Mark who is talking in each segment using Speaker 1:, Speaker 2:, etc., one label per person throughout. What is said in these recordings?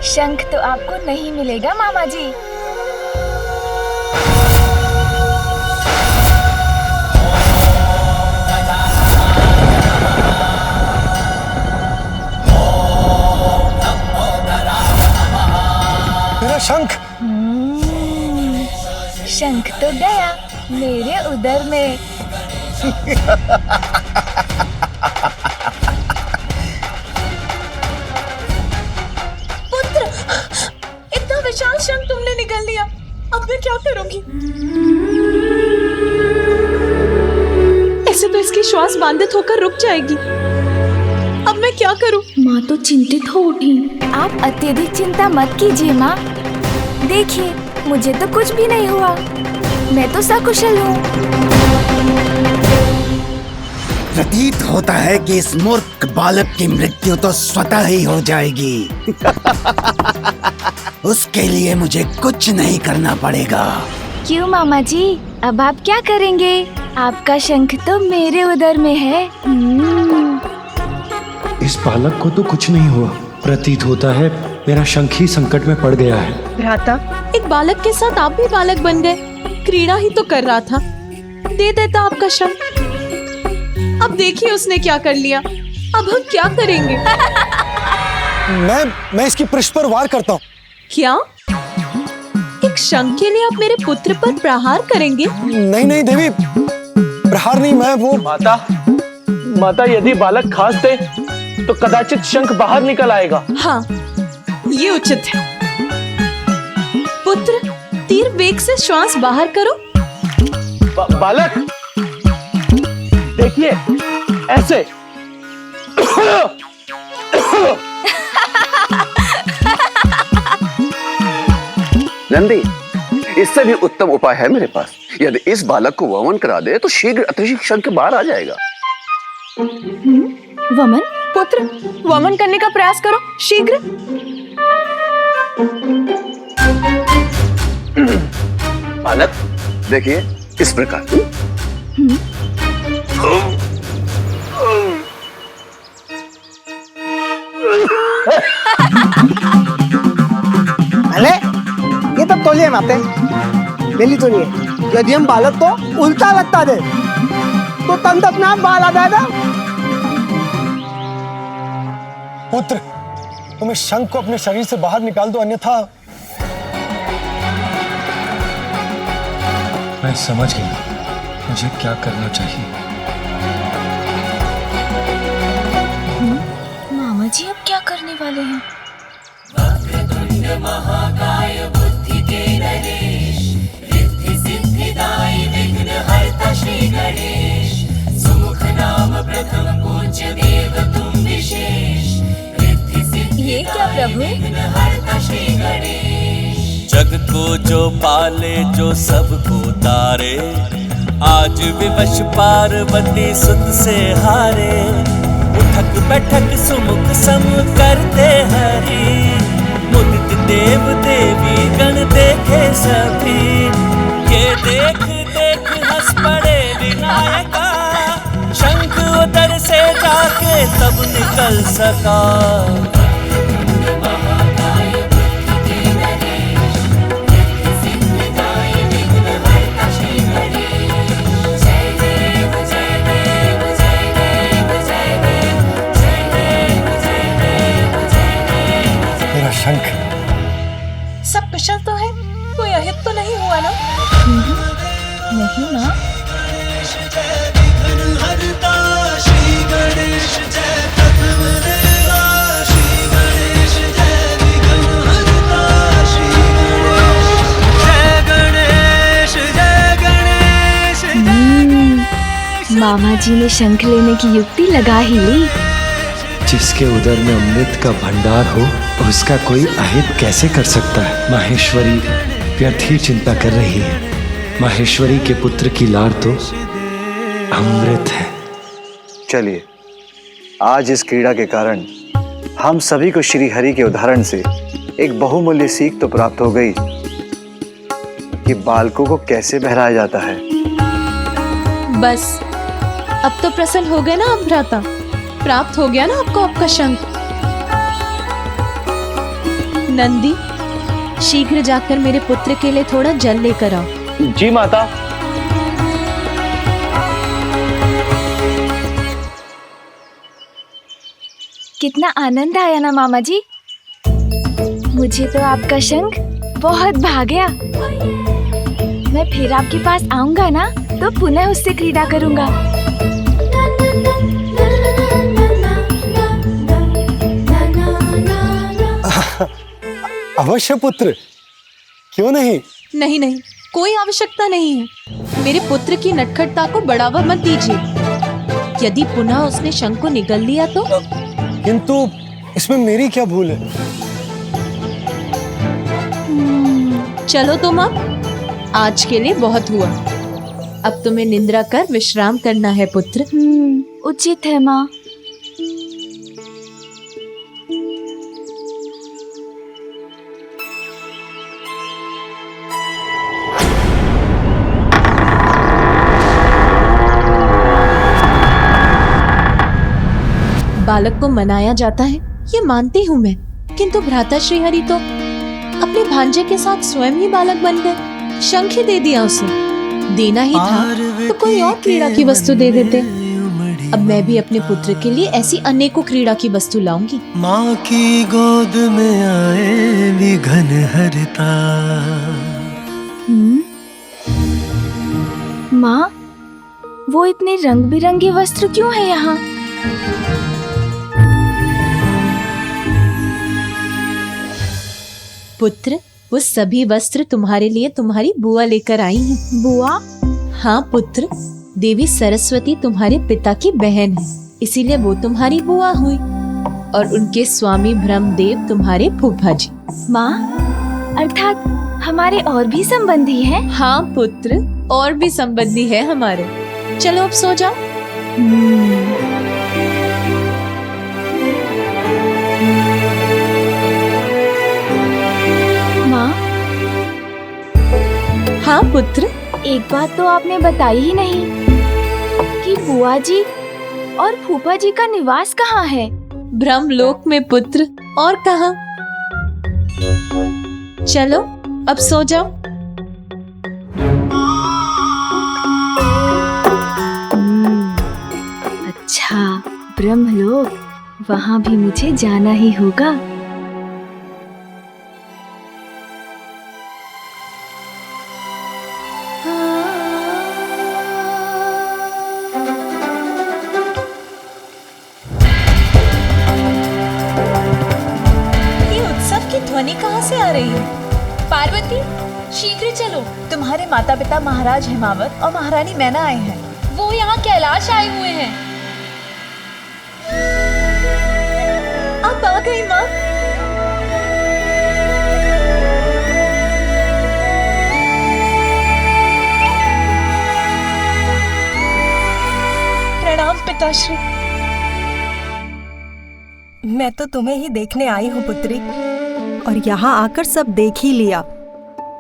Speaker 1: शंख तो आपको नहीं मिलेगा मामा जी।
Speaker 2: मेरा शंख।
Speaker 1: शंख तो गया मेरे उदर में।
Speaker 3: पुत्र, इतना विशाल शंख तुमने निकाल लिया, अब मैं क्या करूंगी? ऐसे तो इसकी श्वास बाधित होकर रुक जाएगी। अब मैं क्या करूं?
Speaker 4: माँ तो चिंतित हो उठी।
Speaker 1: आप अत्यधिक चिंता मत कीजिए माँ। देखिए, मुझे तो कुछ भी नहीं हुआ, मैं तो सकुशल हूँ।
Speaker 5: प्रतीत होता है कि इस मूर्ख बालक की मृत्यु तो स्वतः ही हो जाएगी। उसके लिए मुझे कुछ नहीं करना पड़ेगा।
Speaker 1: क्यों मामा जी, अब आप क्या करेंगे? आपका शंख तो मेरे उदर में है।
Speaker 6: इस बालक को तो कुछ नहीं हुआ। प्रतीत होता है मेरा शंख ही संकट में पड़ गया है।
Speaker 3: भ्राता, एक बालक के साथ आप भी बालक बन गए। क्रीड़ा ही तो कर रहा था, दे देता आपका शंख। अब देखिए उसने क्या कर लिया। अब हम क्या करेंगे?
Speaker 2: मैं इसकी पृष्ठ पर वार करता हूँ।
Speaker 3: क्या? एक शंख के लिए आप मेरे पुत्र पर प्रहार करेंगे?
Speaker 2: नहीं देवी, प्रहार नहीं, मैं वो।
Speaker 7: माता, यदि बालक खास थे तो कदाचित शंख बाहर निकल आएगा।
Speaker 3: हाँ, ये उचित है। पुत्र, तीर वेग से श्वास बाहर करो।
Speaker 7: बालक, देखिए, ऐसे।
Speaker 8: नंदी, इससे भी उत्तम उपाय है मेरे पास। यदि इस बालक को वमन करा दे तो शीघ्र अतिशीघ्र शंख बाहर आ जाएगा।
Speaker 3: वमन? पुत्र, वमन करने का प्रयास करो शीघ्र।
Speaker 8: बालक, देखिए, इस प्रकार।
Speaker 9: अरे ये तो तोलिए माते, बेली तोलिए। यदि हम बालक को उल्टा लगता दे तो तंत अपना आप बाल आ जाएगा।
Speaker 2: पुत्र, तुम इस शंख को अपने शरीर से बाहर निकाल दो, अन्यथा।
Speaker 6: मैं समझ गया मुझे क्या करना चाहिए।
Speaker 1: मामा जी अब क्या करने वाले हैं?
Speaker 10: महाकाय बुद्धि के नरेश, रिद्धि सिद्धिदायी विघ्नहर्ता श्री गणेश, सुमुख नाम प्रथम पूज्य देव तुम विशेष, रिद्धि सिद्धि
Speaker 1: ये क्या प्रभु?
Speaker 10: विघ्नहर्ता श्री गणेश।
Speaker 11: जग को जो पाले, जो सबको तारे, आज विवश पार्वती सुत से हारे। उठक बैठक सुमुख सम करते हरि, मुदित देव देवी गण देखे सभी। ये देख देख हंस पड़े विनायका, शंख उदर से जाके तब निकल सका।
Speaker 2: मेरा शंख।
Speaker 3: सब कुशल तो है, कोई अहित तो नहीं हुआ ना?
Speaker 1: नहीं ना। मामा जी ने शंख लेने की युक्ति लगा ही ली।
Speaker 6: जिसके उदर में अमृत का भंडार हो उसका कोई अहित कैसे कर सकता है। माहेश्वरी व्यर्थ ही चिंता कर रही है। माहेश्वरी के पुत्र की लार तो अमृत है।
Speaker 12: चलिए, आज इस क्रीड़ा के कारण हम सभी को श्री हरि के उदाहरण से एक बहुमूल्य सीख तो प्राप्त हो गई कि बालकों को कैसे बहलाया जाता है।
Speaker 3: बस अब तो प्रसन्न हो गए ना आप भ्राता? प्राप्त हो गया ना आपको आपका शंख? नंदी, शीघ्र जाकर मेरे पुत्र के लिए थोड़ा जल लेकर आओ।
Speaker 7: जी माता।
Speaker 1: कितना आनंद आया ना मामा जी। मुझे तो आपका शंख बहुत भा गया। मैं फिर आपके पास आऊंगा ना तो पुनः उससे क्रीड़ा करूंगा।
Speaker 2: अवश्य पुत्र, क्यों नहीं?
Speaker 3: नहीं नहीं, कोई आवश्यकता नहीं है। मेरे पुत्र की नटखटता को बढ़ावा मत दीजिए। यदि पुनः उसने शंख को निगल लिया तो?
Speaker 2: किंतु इसमें मेरी क्या भूल है?
Speaker 3: चलो तुम अब, आज के लिए बहुत हुआ। अब तुम्हें निद्रा कर विश्राम करना है पुत्र।
Speaker 1: उचित है माँ।
Speaker 3: बालक को मनाया जाता है, ये मानती हूँ मैं, किंतु भ्राता श्रीहरि तो अपने भांजे के साथ स्वयं ही बालक बन गए। शंख ही दे दिया उसे। देना ही था तो कोई और क्रीड़ा की वस्तु दे देते। अब मैं भी अपने पुत्र के लिए ऐसी अनेकों क्रीड़ा की वस्तु लाऊंगी।
Speaker 10: माँ की गोद में आए विघन हरता।
Speaker 1: माँ, वो इतने रंग बिरंगे वस्त्र क्यों है यहाँ?
Speaker 3: पुत्र, वो सभी वस्त्र तुम्हारे लिए तुम्हारी बुआ लेकर आई है।
Speaker 1: बुआ?
Speaker 3: हाँ पुत्र, देवी सरस्वती तुम्हारे पिता की बहन है, इसीलिए वो तुम्हारी बुआ हुई। और उनके स्वामी ब्रह्मदेव तुम्हारे फूफा जी।
Speaker 1: माँ, अर्थात हमारे और भी संबंधी हैं?
Speaker 3: हाँ पुत्र, और भी संबंधी है हमारे। चलो अब सो जाओ। हाँ पुत्र।
Speaker 1: एक बात तो आपने बताई ही नहीं कि बुआ जी और फूफा जी का निवास कहाँ है?
Speaker 3: ब्रह्मलोक में पुत्र, और कहाँ। चलो अब सो जाओ।
Speaker 1: अच्छा, ब्रह्मलोक, वहाँ भी मुझे जाना ही होगा।
Speaker 3: ध्वनि कहाँ से आ रही है?
Speaker 13: पार्वती, शीघ्र चलो। तुम्हारे माता पिता महाराज हिमावत और महारानी मैना आए हैं। वो यहाँ कैलाश आए हुए हैं।
Speaker 3: आप आ गई माँ।
Speaker 13: प्रणाम पिताश्री। मैं तो तुम्हें ही देखने आई हूँ पुत्री, और यहाँ आकर सब देख ही लिया।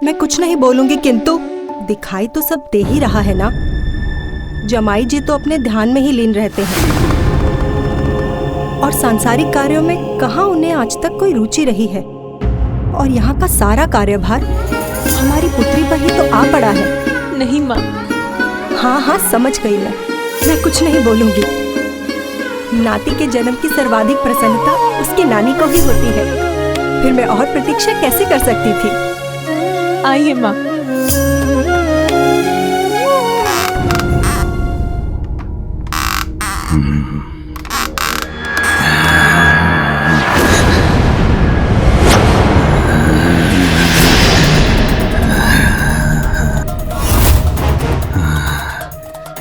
Speaker 13: मैं कुछ नहीं बोलूंगी, किंतु दिखाई तो सब दे ही रहा है ना। जमाई जी तो अपने ध्यान में ही लीन रहते हैं, और सांसारिक कार्यों में कहाँ उन्हें आज तक कोई रुचि रही है। और यहाँ का सारा कार्यभार हमारी पुत्री पर ही तो आ पड़ा है।
Speaker 3: नहीं माँ।
Speaker 13: हाँ हाँ, समझ गई मैं कुछ नहीं बोलूंगी। नाती के जन्म की सर्वाधिक प्रसन्नता उसकी नानी को ही होती है, फिर मैं और प्रतीक्षा कैसे कर सकती थी।
Speaker 3: आइए माँ।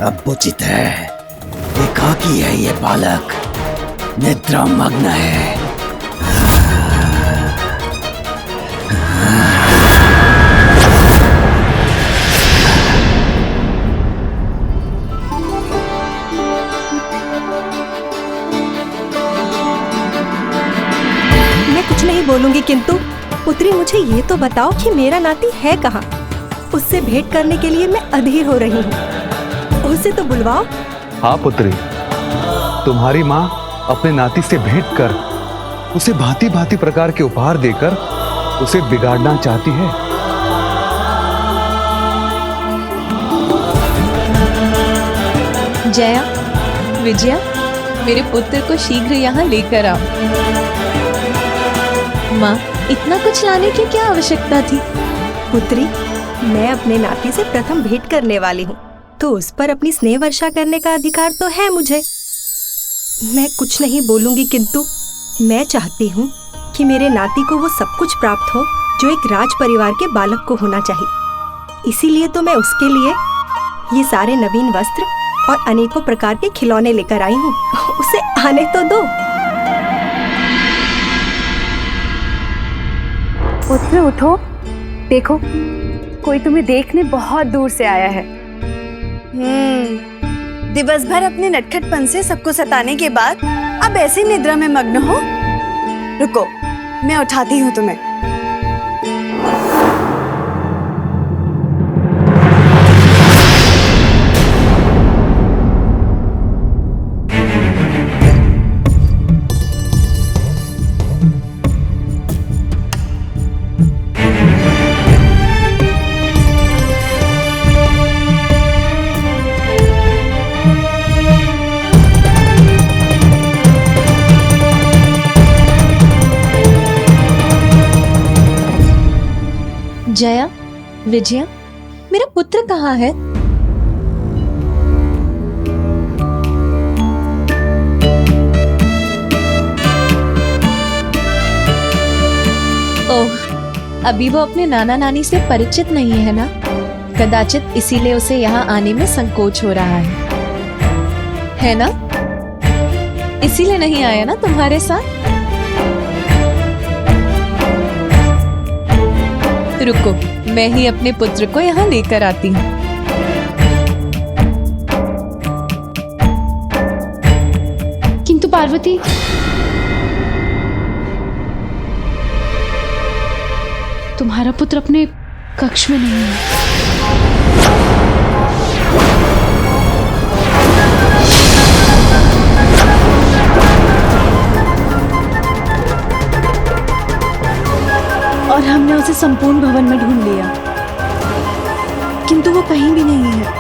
Speaker 5: अब उचित है। एकाकी है ये बालक, निद्रा मग्न है।
Speaker 13: मैं कुछ नहीं बोलूंगी, किंतु पुत्री मुझे ये तो बताओ कि मेरा नाती है कहाँ? उससे भेंट करने के लिए मैं अधीर हो रही हूँ। उसे तो बुलवाओ।
Speaker 12: हाँ पुत्री, तुम्हारी माँ अपने नाती से भेंट कर उसे भांति भांति प्रकार के उपहार देकर
Speaker 2: उसे बिगाड़ना चाहती है।
Speaker 3: जया, विजया, मेरे पुत्र को शीघ्र यहाँ लेकर आओ। माँ, इतना कुछ लाने की क्या आवश्यकता थी?
Speaker 13: पुत्री, मैं अपने नाती से प्रथम भेंट करने वाली हूँ, तो उस पर अपनी स्नेह वर्षा करने का अधिकार तो है मुझे। मैं कुछ नहीं बोलूंगी, किंतु मैं चाहती हूँ कि मेरे नाती को वो सब कुछ प्राप्त हो जो एक राज परिवार के बालक को होना चाहिए। इसीलिए तो मैं उसके लिए ये सारे नवीन वस्त्र और अनेकों प्रकार के खिलौने लेकर आई हूँ। उसे आने तो दो।
Speaker 14: पुत्र उठो, देखो कोई तुम्हें देखने बहुत दूर से आया है।
Speaker 15: दिवस भर अपने नटखटपन से सबको सताने के बाद अब ऐसे निद्रा में मग्न हो। रुको, मैं उठाती हूँ तुम्हें।
Speaker 3: जया, विजया, मेरा पुत्र कहाँ है? ओह, अभी वो अपने नाना नानी से परिचित नहीं है ना? कदाचित इसीलिए उसे यहाँ आने में संकोच हो रहा है ना? इसीलिए नहीं आया ना तुम्हारे साथ? रुको, मैं ही अपने पुत्र को यहाँ लेकर आती हूँ।
Speaker 4: किंतु पार्वती, तुम्हारा पुत्र अपने कक्ष में नहीं है। और हमने उसे संपूर्ण भवन में ढूंढ लिया, किंतु वो कहीं भी नहीं है।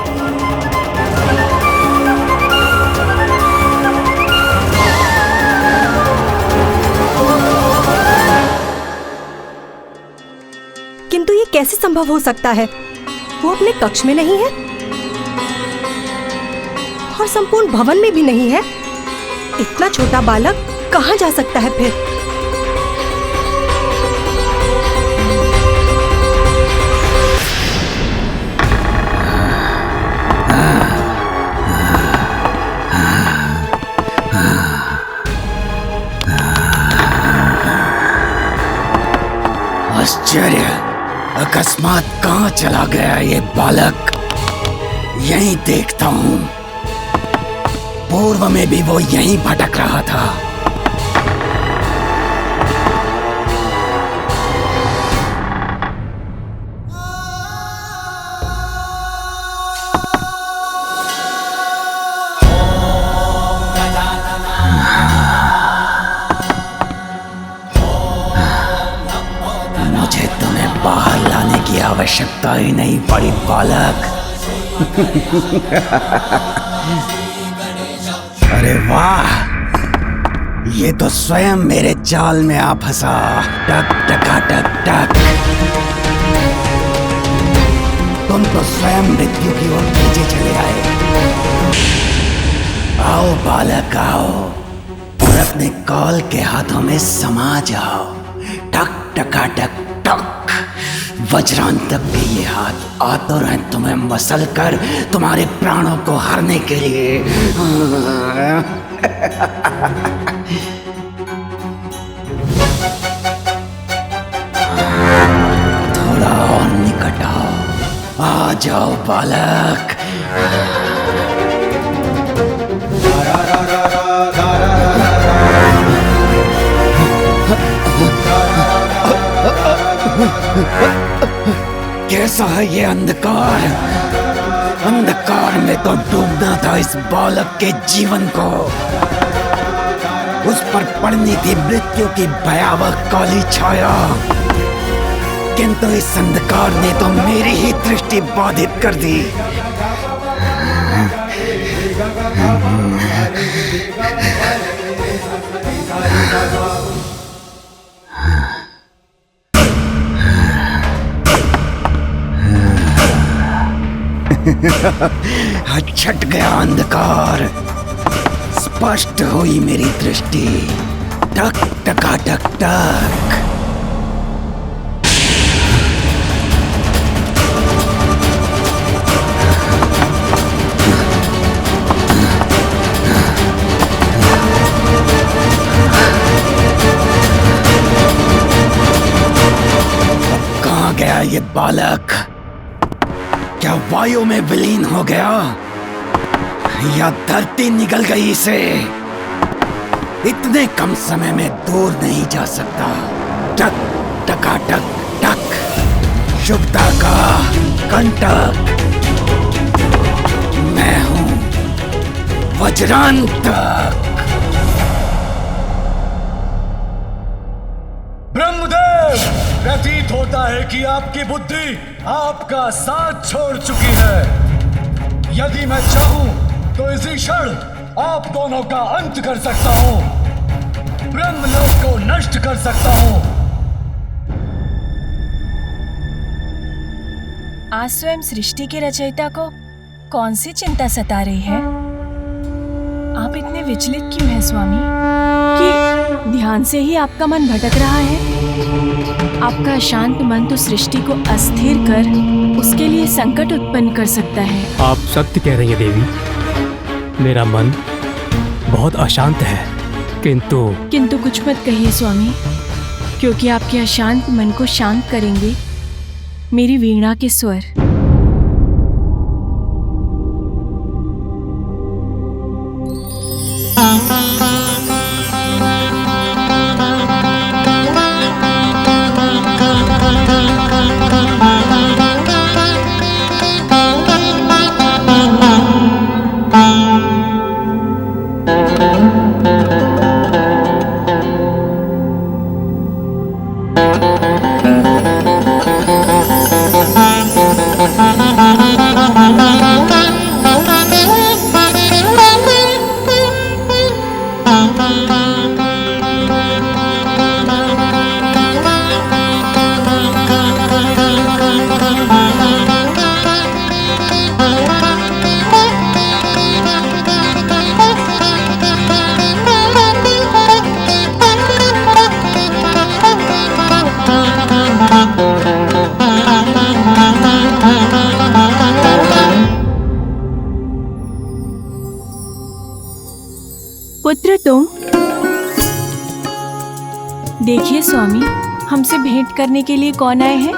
Speaker 13: किंतु ये कैसे संभव हो सकता है? वो अपने कक्ष में नहीं है और संपूर्ण भवन में भी नहीं है। इतना छोटा बालक कहाँ जा सकता है फिर?
Speaker 5: आश्चर्य, अकस्मात कहाँ चला गया ये बालक? यहीं देखता हूँ। पूर्व में भी वो यहीं भटक रहा था। मुझे तुम्हें बाहर लाने की आवश्यकता ही नहीं पड़ी बालक। अरे वाह, ये तो स्वयं मेरे जाल में आ फंसा। टक टका टक टक। तुम तो स्वयं मृत्यु की ओर खींचे चले आए। आओ बालक आओ, और अपने कॉल के हाथों में समा जाओ। टक टका टक टक। वज्रांतक के ये हाथ आतुर हैं तुम्हें मसल कर तुम्हारे प्राणों को हरने के लिए। थोड़ा और निकट आओ, आ जाओ बालक। कैसा है ये अंधकार? अंधकार में तो डूबना था इस बालक के जीवन को। उस पर पड़नी थी मृत्यु की भयावह काली छाया। किंतु इस अंधकार ने तो मेरी ही दृष्टि बाधित कर दी। छट गया अंधकार, स्पष्ट हुई मेरी दृष्टि। टक टका टक टक। कहाँ गया ये बालक? क्या वायु में विलीन हो गया या धरती निगल गई इसे? इतने कम समय में दूर नहीं जा सकता। टक टका टक टक। शुभता का कंटक। मैं हूं वज्रांतक।
Speaker 2: ब्रह्मदेव, प्रतीत होता है कि आपकी बुद्धि आपका साथ छोड़ चुकी है। यदि मैं चाहूं तो इसी क्षण आप दोनों का अंत कर सकता हूं, ब्रह्मलोक को नष्ट कर सकता हूं।
Speaker 16: आज स्वयं सृष्टि के रचयिता को कौन सी चिंता सता रही है? आप इतने विचलित क्यों हैं स्वामी? कि ध्यान से ही आपका मन भटक रहा है? आपका अशांत मन तो सृष्टि को अस्थिर कर उसके लिए संकट उत्पन्न कर सकता है।
Speaker 17: आप सत्य कह रही हैं देवी, मेरा मन बहुत अशांत है, किंतु
Speaker 16: कुछ मत कहिए स्वामी, क्योंकि आपके अशांत मन को शांत करेंगे मेरी वीणा के स्वर। पुत्र तुम? देखिए स्वामी, हमसे भेंट करने के लिए कौन आए हैं?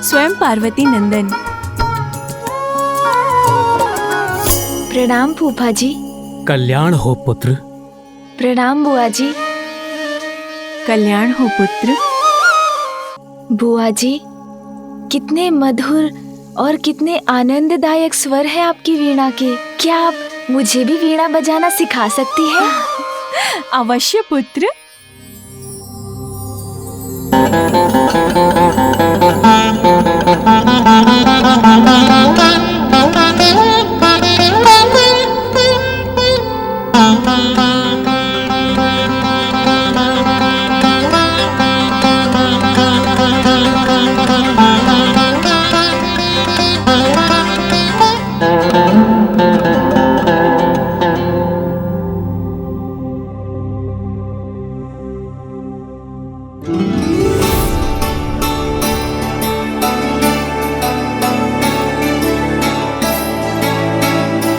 Speaker 16: स्वयं पार्वती नंदन।
Speaker 1: प्रणाम फूफा जी।
Speaker 17: कल्याण हो पुत्र।
Speaker 1: प्रणाम बुआ जी।
Speaker 16: कल्याण हो पुत्र।
Speaker 1: बुआ जी, कितने मधुर और कितने आनंददायक स्वर है आपकी वीणा के। क्या आप मुझे भी वीणा बजाना सिखा सकती हैं?
Speaker 16: अवश्य पुत्र।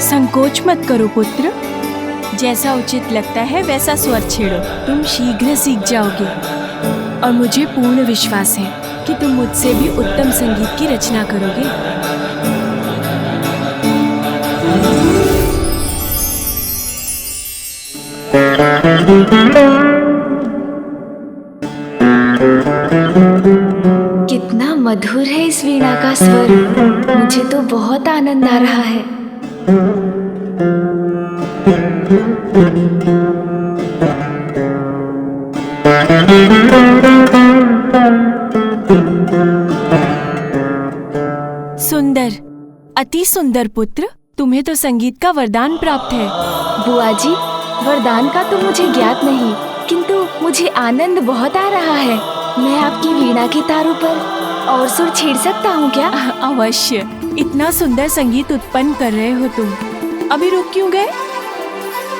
Speaker 16: संकोच मत करो पुत्र, जैसा उचित लगता है वैसा स्वर छेड़ो। तुम शीघ्र सीख जाओगे और मुझे पूर्ण विश्वास है कि तुम मुझसे भी उत्तम संगीत की रचना करोगे।
Speaker 1: कितना मधुर है इस वीणा का स्वर। मुझे तो बहुत आनंद आ रहा है।
Speaker 16: अति सुंदर पुत्र, तुम्हें तो संगीत का वरदान प्राप्त है।
Speaker 1: बुआ जी, वरदान का तो मुझे ज्ञात नहीं, किंतु मुझे आनंद बहुत आ रहा है। मैं आपकी वीणा के तारों पर और सुर छेड़ सकता हूँ क्या?
Speaker 16: अवश्य। इतना सुंदर संगीत उत्पन्न कर रहे हो तुम, अभी रुक क्यों गए?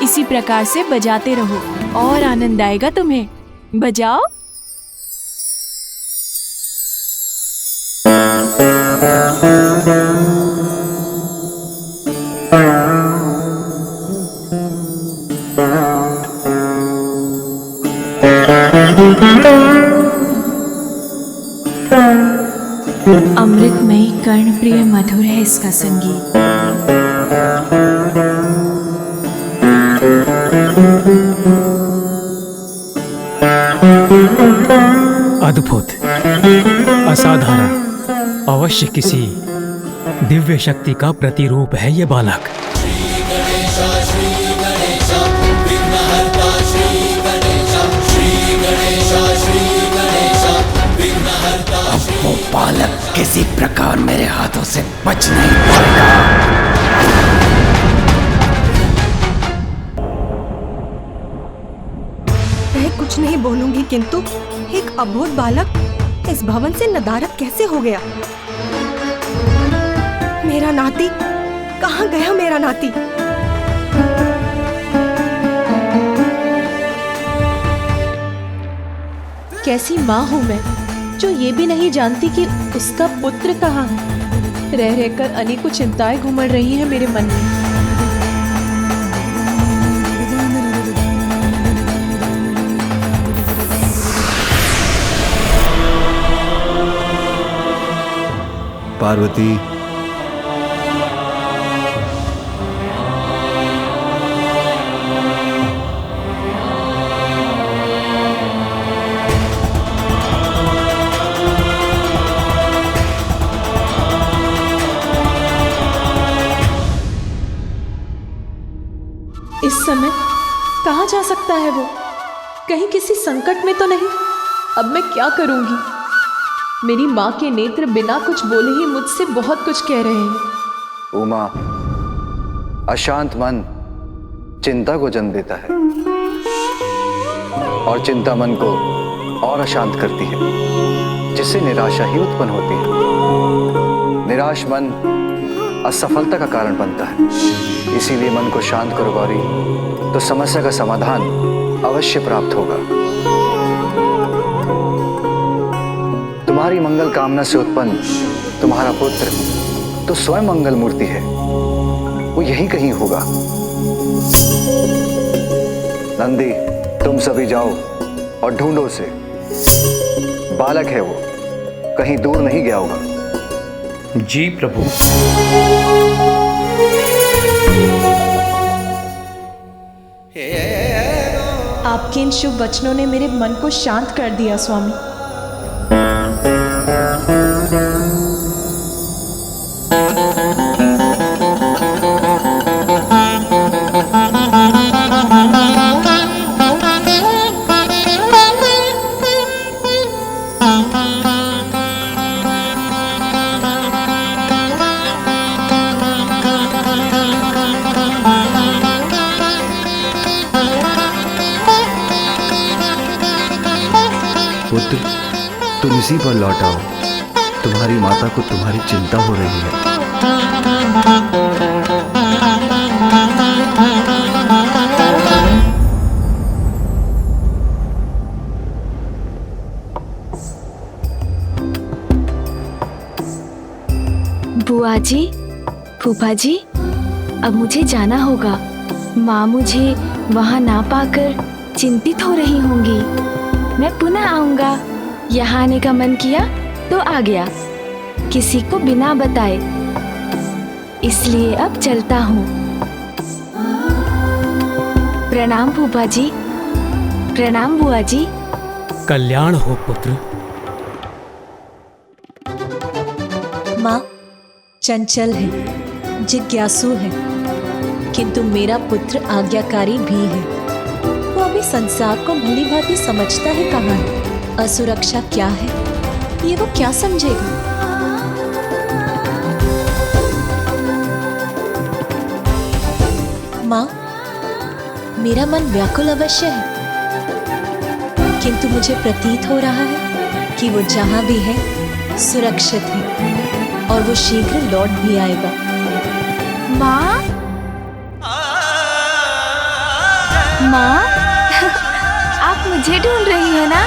Speaker 16: इसी प्रकार से बजाते रहो और आनंद आएगा तुम्हें। बजाओ। अमृतमयी कर्ण प्रिय मधुर है इसका संगीत।
Speaker 17: अद्भुत, असाधारण, अवश्य किसी दिव्य शक्ति का प्रतिरूप है ये बालक।
Speaker 5: अब वो बालक किसी प्रकार मेरे हाथों से बच नहीं पाएगा।
Speaker 13: मैं कुछ नहीं बोलूंगी, किंतु एक अबोध बालक इस भवन से नदारद कैसे हो गया? मेरा नाती कहाँ गया? मेरा नाती
Speaker 3: कैसी माँ हूँ मैं जो ये भी नहीं जानती कि उसका पुत्र कहाँ है। रह रहकर अनेकों चिंताएं घुमड़ रही हैं मेरे मन में।
Speaker 12: पार्वती,
Speaker 3: इस समय कहाँ जा सकता है वो? कहीं किसी संकट में तो नहीं? अब मैं क्या करूंगी? मेरी माँ के नेत्र बिना कुछ बोले ही मुझसे बहुत कुछ कह रहे हैं।
Speaker 12: उमा, अशांत मन चिंता को जन्म देता है और चिंता मन को और अशांत करती है, जिससे निराशा ही उत्पन्न होती है। निराश मन असफलता का कारण बनता है। इसीलिए मन को शांत करो गौरी, तो समस्या का समाधान अवश्य प्राप्त होगा। तुम्हारी मंगल कामना से उत्पन्न तुम्हारा पुत्र तो स्वयं मंगल मूर्ति है, वो यहीं कहीं होगा। नंदी, तुम सभी जाओ और ढूंढो उसे। बालक है वो, कहीं दूर नहीं गया होगा।
Speaker 6: जी प्रभु।
Speaker 3: आपके इन शुभ वचनों ने मेरे मन को शांत कर दिया स्वामी।
Speaker 12: पुत्र, तुम इसी पर लौट आओ। तुम्हारी माता को तुम्हारी चिंता हो रही है।
Speaker 1: बुआ जी, फूफा जी, अब मुझे जाना होगा। माँ मुझे वहाँ ना पाकर चिंतित हो रही होंगी। मैं पुनः आऊंगा। यहाँ आने का मन किया तो आ गया, किसी को बिना बताए। इसलिए अब चलता हूँ। प्रणाम फूफा जी, प्रणाम बुआ जी।
Speaker 17: कल्याण हो पुत्र।
Speaker 3: माँ चंचल है, जिज्ञासु है, किंतु मेरा पुत्र आज्ञाकारी भी है। वो अभी संसार को भली भांति समझता है कहाँ है। असुरक्षा क्या है ये वो क्या समझेगा? माँ, मेरा मन व्याकुल अवश्य है, किंतु मुझे प्रतीत हो रहा है कि वो जहां भी है सुरक्षित है और वो शीघ्र लौट भी आएगा।
Speaker 1: माँ, माँ, आप मुझे ढूंढ रही हैं ना?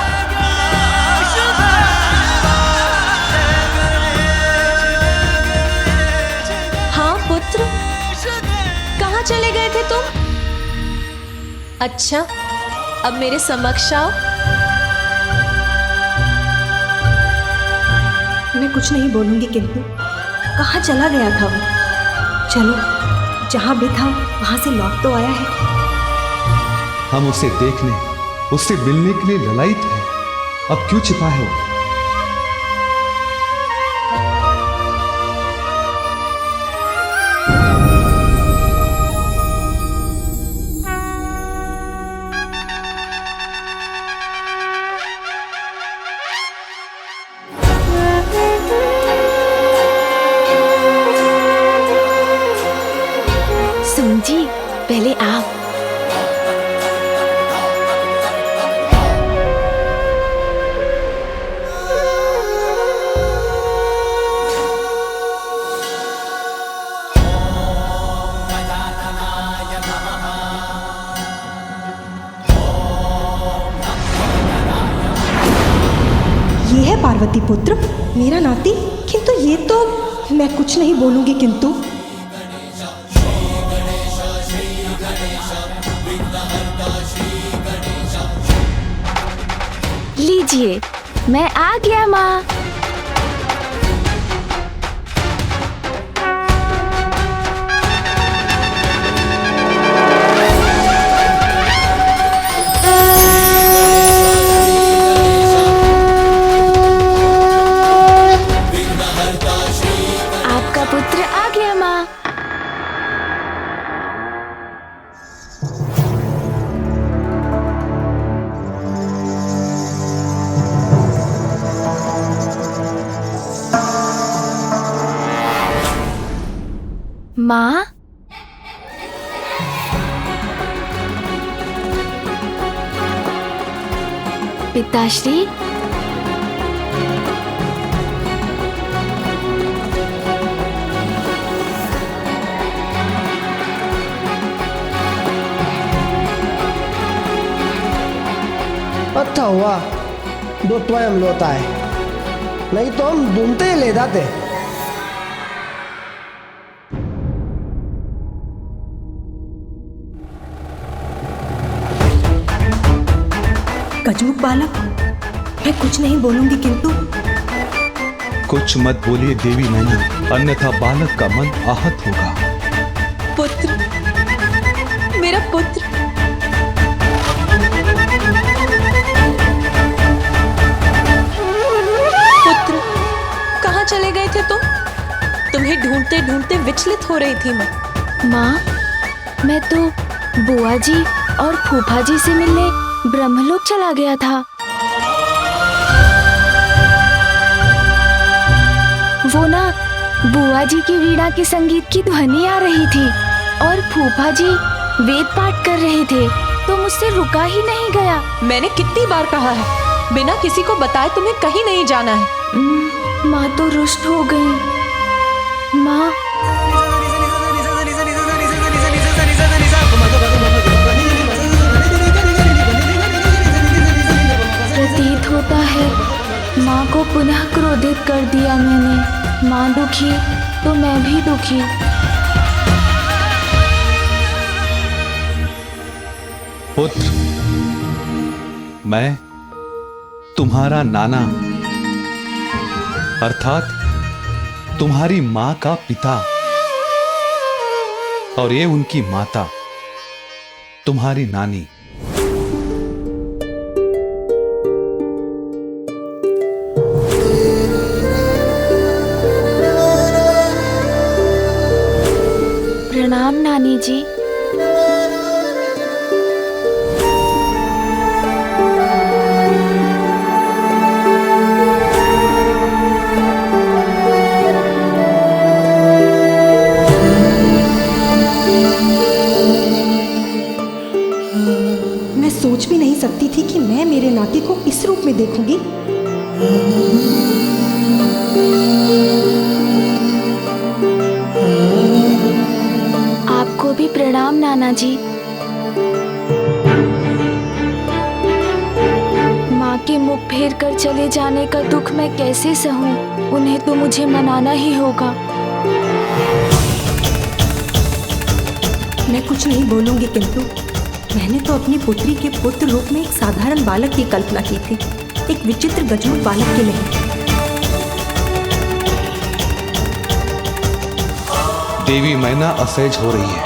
Speaker 3: हाँ पुत्र, कहाँ चले गए थे तुम? अच्छा, अब मेरे समक्ष आओ।
Speaker 13: मैं कुछ नहीं बोलूंगी, किंतु कहाँ चला गया था वो? चलो, जहाँ भी था वहां से लौट तो आया है।
Speaker 18: हम उसे देखने, उससे मिलने के लिए ललायित हैं। अब क्यों छिपा है वो?
Speaker 1: सुन जी, पहले आप।
Speaker 13: ये है पार्वती पुत्र, मेरा नाती। किंतु ये तो मैं कुछ नहीं बोलूंगी, किंतु
Speaker 1: लीजिए, मैं आ गया माँ। आपका पुत्र आ गया माँ। माँ, पिताश्री,
Speaker 9: अच्छा हुआ दो स्वयं लौटा है, नहीं तो हम ढूंढते ही ले जाते।
Speaker 13: गजमुख बालक, मैं कुछ नहीं बोलूंगी, किंतु
Speaker 18: कुछ मत बोलिए देवी नैना, अन्यथा बालक का मन आहत होगा।
Speaker 3: पुत्र, मेरा पुत्र। पुत्र, कहाँ चले गए थे तुम? तुम्हें ढूंढते ढूंढते विचलित हो रही थी मैं।
Speaker 1: माँ, मैं तो बुआ जी और फूफा जी से मिलने ब्रह्मलोक चला गया था। वो ना बुआ जी की वीणा के संगीत की ध्वनि आ रही थी और फूफा जी वेद पाठ कर रहे थे, तो मुझसे रुका ही नहीं गया।
Speaker 3: मैंने कितनी बार कहा है, बिना किसी को बताए तुम्हें कहीं नहीं जाना है।
Speaker 1: माँ तो रुष्ट हो गई। माँ, प्रतीत होता है माँ को पुनः क्रोधित कर दिया मैंने। माँ दुखी तो मैं भी दुखी।
Speaker 18: पुत्र, मैं तुम्हारा नाना अर्थात तुम्हारी मां का पिता और ये उनकी माता तुम्हारी नानी।
Speaker 1: प्रणाम नानी जी। आपको भी प्रणाम नाना जी। माँ के मुख फेर कर चले जाने का दुख मैं कैसे सहूं? उन्हें तो मुझे मनाना ही होगा।
Speaker 13: मैं कुछ नहीं बोलूंगी, किंतु मैंने तो अपनी पुत्री के पुत्र रूप में एक साधारण बालक की कल्पना की थी, एक विचित्र गजमुख बालक की नहीं।
Speaker 18: देवी मैना असहज हो रही है,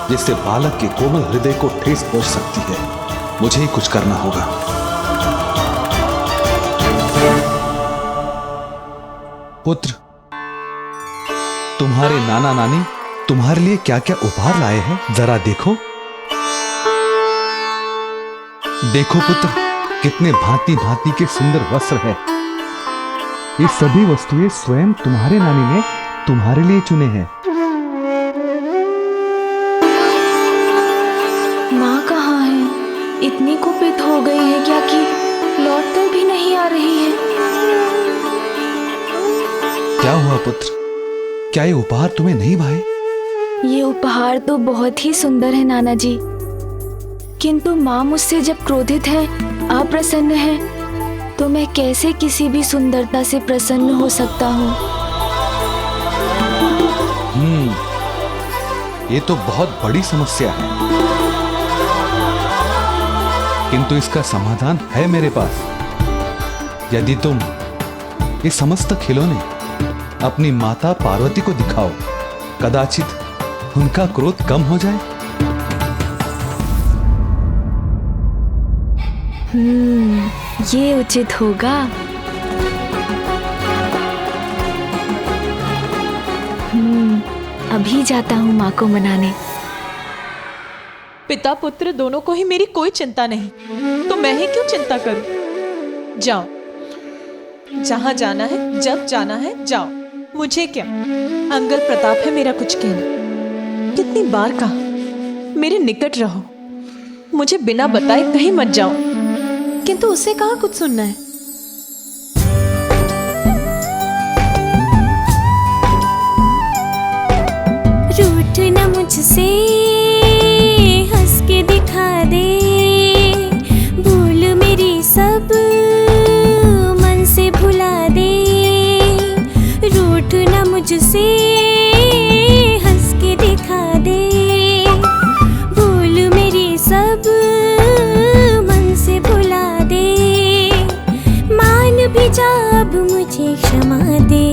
Speaker 18: जिससे बालक के कोमल हृदय को ठेस पहुंच सकती है। मुझे ही कुछ करना होगा। पुत्र, तुम्हारे नाना नानी तुम्हारे लिए क्या क्या उपहार लाए हैं, जरा देखो। देखो पुत्र, कितने भांति भांति के सुंदर वस्त्र हैं। ये सभी वस्तुएं स्वयं तुम्हारे नानी ने तुम्हारे लिए चुने हैं।
Speaker 1: माँ कहाँ है? इतनी कुपित हो गई है क्या कि लौट कर भी नहीं आ रही है?
Speaker 18: क्या हुआ पुत्र? क्या ये उपहार तुम्हें नहीं भाए?
Speaker 1: ये उपहार तो बहुत ही सुंदर है नाना जी, किंतु माँ मुझसे जब क्रोधित है, अप्रसन्न है, तो मैं कैसे किसी भी सुंदरता से प्रसन्न हो सकता हूँ?
Speaker 18: ये तो बहुत बड़ी समस्या है, किंतु इसका समाधान है मेरे पास। यदि तुम ये समस्त खिलौने अपनी माता पार्वती को दिखाओ, कदाचित उनका क्रोध कम हो जाए।
Speaker 1: ये उचित होगा। अभी जाता हूँ माँ को मनाने।
Speaker 3: पिता पुत्र दोनों को ही मेरी कोई चिंता नहीं, तो मैं ही क्यों चिंता करूं? जाओ, जहां जाना है, जब जाना है जाओ, मुझे क्या? अंगल प्रताप है मेरा कुछ कहना। कितनी बार कहा मेरे निकट रहो, मुझे बिना बताए कहीं मत जाओ, किंतु उसे कहाँ कुछ सुनना है।
Speaker 19: रूठ न मुझसे, हंस के दिखा दे, भूल मेरी सब मन से भुला दे। रूठ न मुझसे, हंस के दिखा दे, भूल मेरी सब मन से भुला दे। मान भी जा अब मुझे क्षमा दे,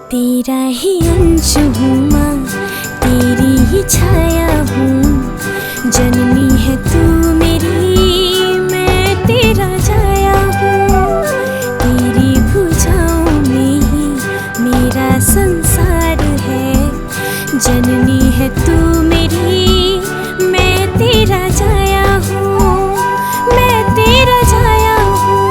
Speaker 19: तेरा ही अंश हूँ माँ, तेरी ही छाया हूँ। जननी है तू मेरी, मैं तेरा छाया हूँ। तेरी भुजाओं में ही मेरा संसार है। जननी है तू मेरी, मैं तेरा छाया हूँ, मैं तेरा छाया हूँ।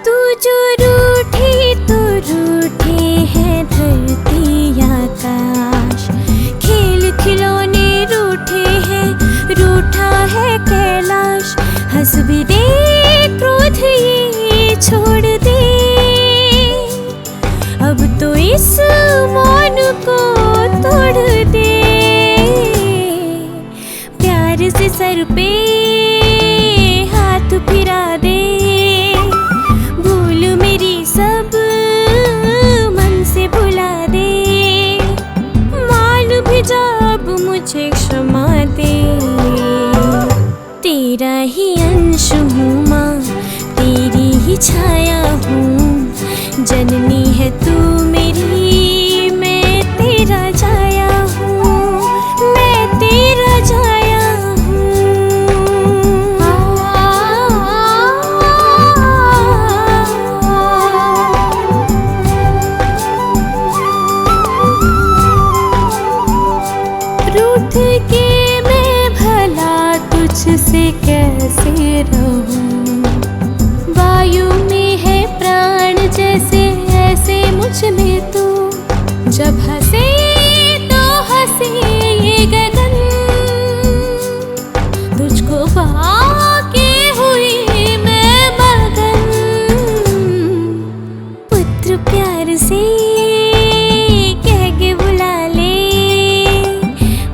Speaker 19: तू जो रूठी तो रूठे हैं धरती आकाश। खेल खिलौने रूठे हैं, रूठा है कैलाश। हंस भी दे, क्रोध ये छोड़ दे, अब तो इस मौन को तोड़ दे। प्यार से सर पे हाथ फिरा दे, भूल मेरी सब मन से भुला दे। मान भी जा अब मुझे क्षमा दे, तेरा ही अंश हूँ माँ, तेरी ही छाया हूँ। जननी है तू मेरी, मैं तेरा छाया हूँ, मैं तेरा छाया रूठ के मैं भला तुझसे कैसे रहूं। वायु में है प्राण जैसे, ऐसे मुझ में तू, जब हंसे तो हंसे ये गगन, तुझको पाके हुई मैं मगन। पुत्र प्यार से कह के बुला ले,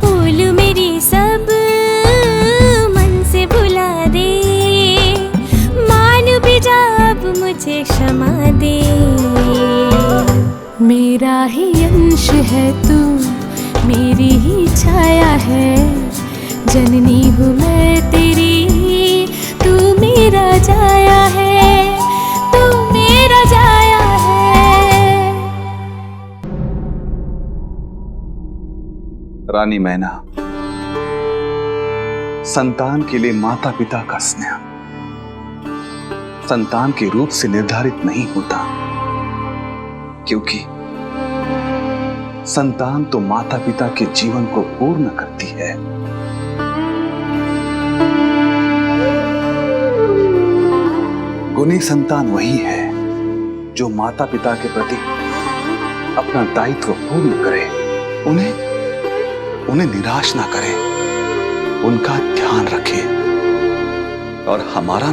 Speaker 19: भूल मेरी सब मन से भुला दे, मान भी जा अब मुझे क्षमा दे। मेरा ही अंश है तू, मेरी ही छाया है, जननी हूँ मैं तेरी, तू मेरा जाया है, तू मेरा जाया है।
Speaker 12: रानी मैना, संतान के लिए माता पिता का स्नेह संतान के रूप से निर्धारित नहीं होता, क्योंकि संतान तो माता पिता के जीवन को पूर्ण करती है। गुणी संतान वही है जो माता पिता के प्रति अपना दायित्व पूर्ण करे, उन्हें निराश ना करे, उनका ध्यान रखे। और हमारा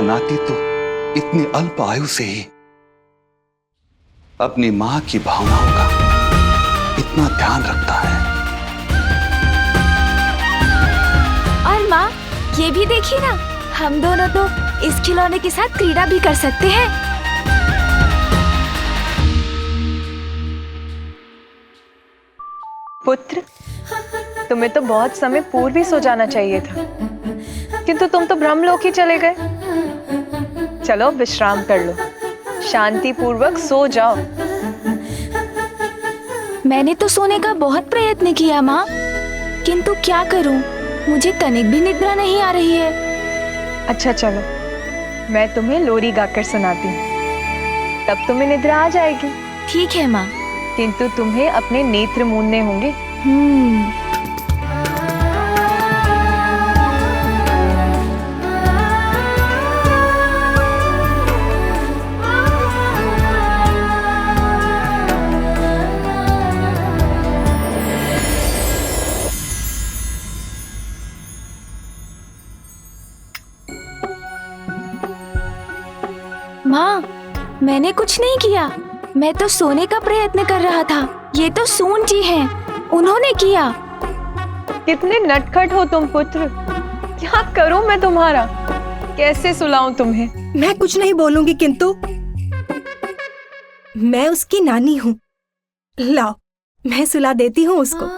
Speaker 12: नाती तो इतनी अल्प आयु से ही अपनी मां की भावनाओं का इतना ध्यान रखता है।
Speaker 1: और माँ, ये भी देखिए ना, हम दोनों तो इस खिलौने के साथ क्रीड़ा भी कर सकते हैं।
Speaker 20: पुत्र, तुम्हें तो बहुत समय पूर्व ही सो जाना चाहिए था, किंतु तुम तो ब्रह्मलोक ही चले गए। चलो विश्राम कर लो, शांति पूर्वक सो जाओ।
Speaker 1: मैंने तो सोने का बहुत प्रयत्न किया माँ, किंतु क्या करूं, मुझे तनिक भी निद्रा नहीं आ रही है।
Speaker 20: अच्छा चलो, मैं तुम्हें लोरी गाकर सुनाती हूँ, तब तुम्हें निद्रा आ जाएगी।
Speaker 1: ठीक है माँ,
Speaker 20: किंतु तुम्हें अपने नेत्र मूंदने होंगे।
Speaker 1: माँ, मैंने कुछ नहीं किया, मैं तो सोने का प्रयत्न कर रहा था। ये तो सून जी हैं, उन्होंने किया।
Speaker 20: कितने नटखट हो तुम पुत्र, क्या करूं मैं तुम्हारा, कैसे सुलाऊं तुम्हें?
Speaker 13: मैं कुछ नहीं बोलूंगी, किंतु मैं उसकी नानी हूँ। लाओ, मैं सुला देती हूँ उसको।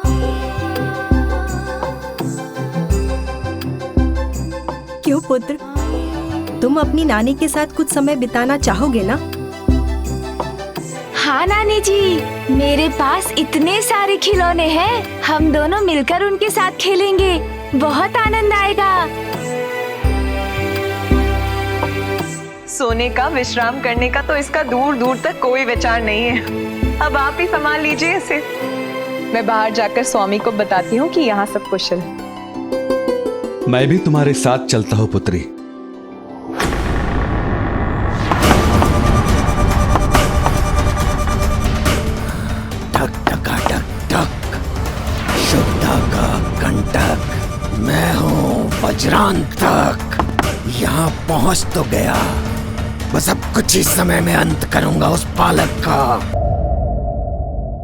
Speaker 13: क्यों पुत्र, तुम अपनी नानी के साथ कुछ समय बिताना चाहोगे ना?
Speaker 1: हाँ नानी जी, मेरे पास इतने सारे खिलौने हैं, हम दोनों मिलकर उनके साथ खेलेंगे, बहुत आनंद आएगा।
Speaker 20: सोने का, विश्राम करने का तो इसका दूर दूर तक कोई विचार नहीं है। अब आप ही संभाल लीजिए इसे। मैं बाहर जाकर स्वामी को बताती हूँ कि यहाँ सब कुशल है।
Speaker 18: मैं भी तुम्हारे साथ चलता हूँ पुत्री।
Speaker 5: शुद्धा का कंटक, मैं हूँ वज्रांतक। यहाँ पहुँच तो गया, बस अब कुछ ही समय में अंत करूंगा उस बालक का।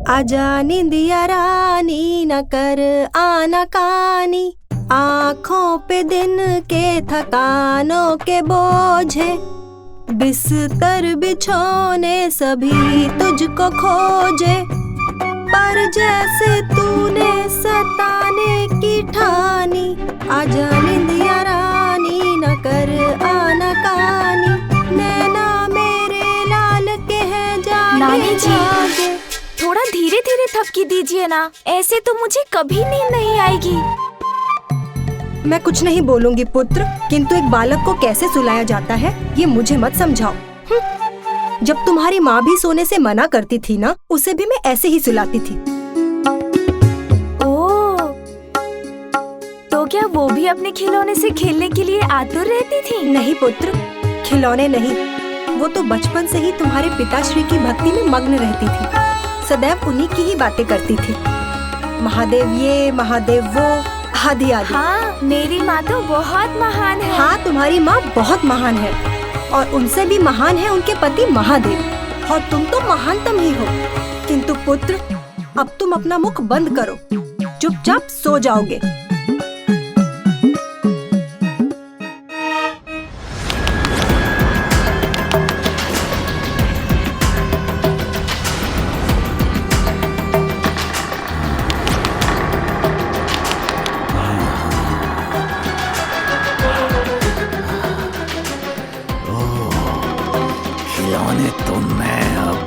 Speaker 13: आजा निंदिया रानी, न कर आनाकानी, आँखों पे दिन के थकानों के बोझे, बिस्तर बिछोने सभी तुझको खोजे, पर जैसे तूने सताने की ठानी, आजा निंदिया रानी, न कर आनाकानी, नैना मेरे लाल के हैं जागे
Speaker 1: नानी जी,
Speaker 13: जागे।
Speaker 1: थोड़ा धीरे धीरे थपकी दीजिए ना, ऐसे तो मुझे कभी नींद नहीं आएगी।
Speaker 13: मैं कुछ नहीं बोलूंगी पुत्र, किंतु एक बालक को कैसे सुलाया जाता है ये मुझे मत समझाओ। जब तुम्हारी माँ भी सोने से मना करती थी ना, उसे भी मैं ऐसे ही सुलाती थी।
Speaker 1: ओह, तो क्या वो भी अपने खिलौने से खेलने के लिए आतुर रहती थी?
Speaker 13: नहीं पुत्र, खिलौने नहीं, वो तो बचपन से ही तुम्हारे पिताश्री की भक्ति में मग्न रहती थी, सदैव उन्हीं की ही बातें करती थी। महादेव ये, महादेव वो, आदि आदि।
Speaker 1: हाँ, मेरी माँ तो बहुत महान है।
Speaker 13: हाँ, तुम्हारी माँ बहुत महान है, और उनसे भी महान है उनके पति महादेव, और तुम तो महानतम ही हो। किंतु पुत्र, अब तुम अपना मुख बंद करो, चुपचाप सो जाओगे।
Speaker 5: खिलौने तो मैं अब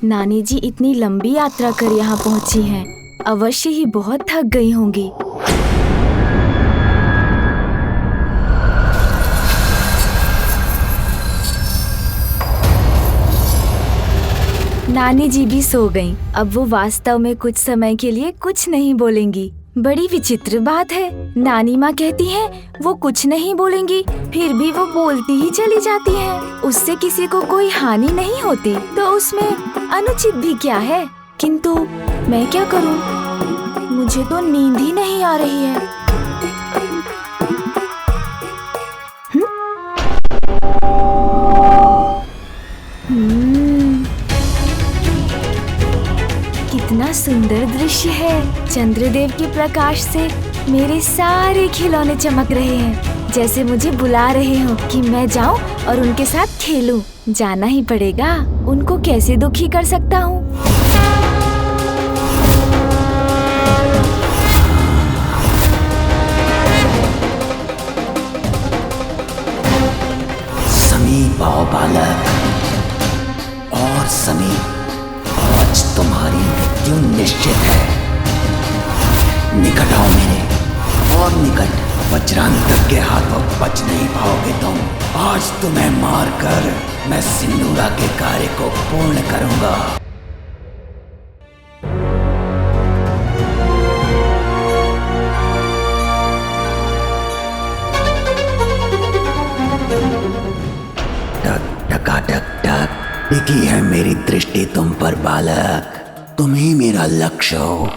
Speaker 1: नानी जी इतनी लंबी यात्रा कर यहाँ पहुँची हैं, अवश्य ही बहुत थक गई होंगी। नानी जी भी सो गईं। अब वो वास्तव में कुछ समय के लिए कुछ नहीं बोलेंगी। बड़ी विचित्र बात है, नानी माँ कहती हैं वो कुछ नहीं बोलेंगी, फिर भी वो बोलती ही चली जाती हैं। उससे किसी को कोई हानि नहीं होती, तो उसमें अनुचित भी क्या है। किंतु मैं क्या करूँ, मुझे तो नींद ही नहीं आ रही है। कितना सुंदर दृश्य है। चंद्रदेव के प्रकाश से मेरे सारे खिलौने चमक रहे हैं, जैसे मुझे बुला रहे हो कि मैं जाऊं और उनके साथ खेलूं। जाना ही पड़ेगा, उनको कैसे दुखी कर सकता हूँ।
Speaker 5: समीप आओ बालक, और समीप, आज तुम्हारी मृत्यु निश्चित है। निकट आओ मेरे, और निकट। वज्रांतक के हाथों बच नहीं पाओगे तुम। आज तुम्हें मारकर मैं सिंदूरा के कार्य को पूर्ण करूंगा। टक टकाटक टक, टिकी है मेरी दृष्टि तुम पर बालक, तुम ही मेरा लक्ष्य हो।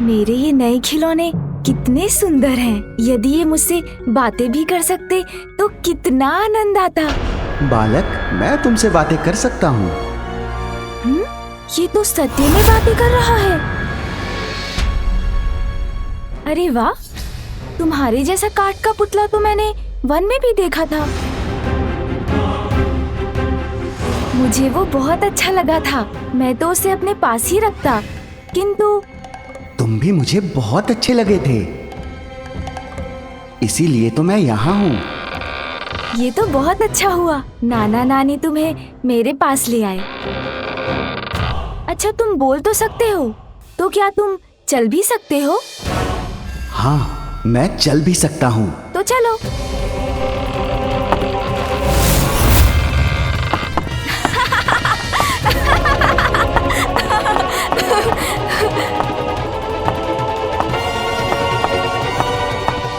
Speaker 1: मेरे ये नए खिलौने कितने सुंदर हैं। यदि ये मुझसे बातें भी कर सकते तो कितना आनंद आता।
Speaker 5: बालक, मैं तुमसे बातें कर सकता हूँ।
Speaker 1: ये तो सत्य में बातें कर रहा है। अरे वाह, तुम्हारे जैसा काठ का पुतला तो मैंने वन में भी देखा था। मुझे वो बहुत अच्छा लगा था, मैं तो उसे अपने पास ही रखता। किंतु
Speaker 5: तुम भी मुझे बहुत अच्छे लगे थे, इसीलिए तो मैं यहाँ हूँ।
Speaker 1: ये तो बहुत अच्छा हुआ, नाना नानी तुम्हें मेरे पास ले आए। अच्छा, तुम बोल तो सकते हो, तो क्या तुम चल भी सकते हो?
Speaker 5: हाँ, मैं चल भी सकता हूँ।
Speaker 1: तो चलो।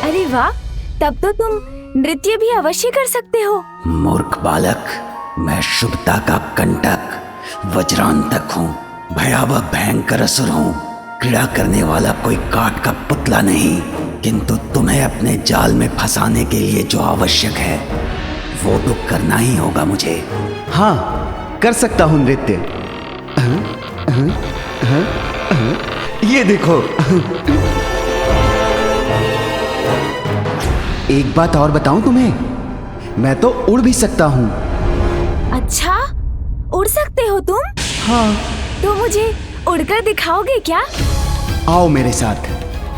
Speaker 1: अरे वाह, तब तो तुम नृत्य भी अवश्य कर सकते हो।
Speaker 5: मूर्ख बालक, मैं शुभता का कंटक वज्रांतक हूँ, भयावह भयंकर असुर हूँ, क्रीड़ा करने वाला कोई काठ का पुतला नहीं। किंतु तुम्हें अपने जाल में फंसाने के लिए जो आवश्यक है वो तो करना ही होगा मुझे। हाँ, कर सकता हूँ नृत्य। ये देखो। एक बात और बताऊं तुम्हें, मैं तो उड़ भी सकता हूँ।
Speaker 1: अच्छा, उड़ सकते हो तुम?
Speaker 5: हाँ।
Speaker 1: तो मुझे उड़कर दिखाओगे क्या?
Speaker 5: आओ मेरे साथ,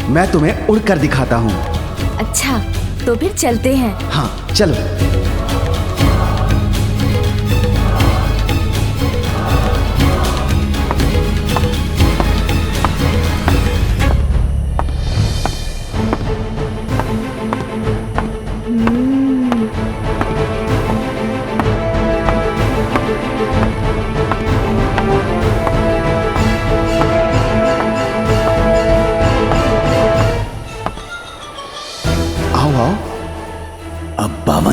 Speaker 5: मैं तुम्हें उड़कर दिखाता हूँ।
Speaker 1: अच्छा, तो फिर चलते हैं।
Speaker 5: हाँ, चलो।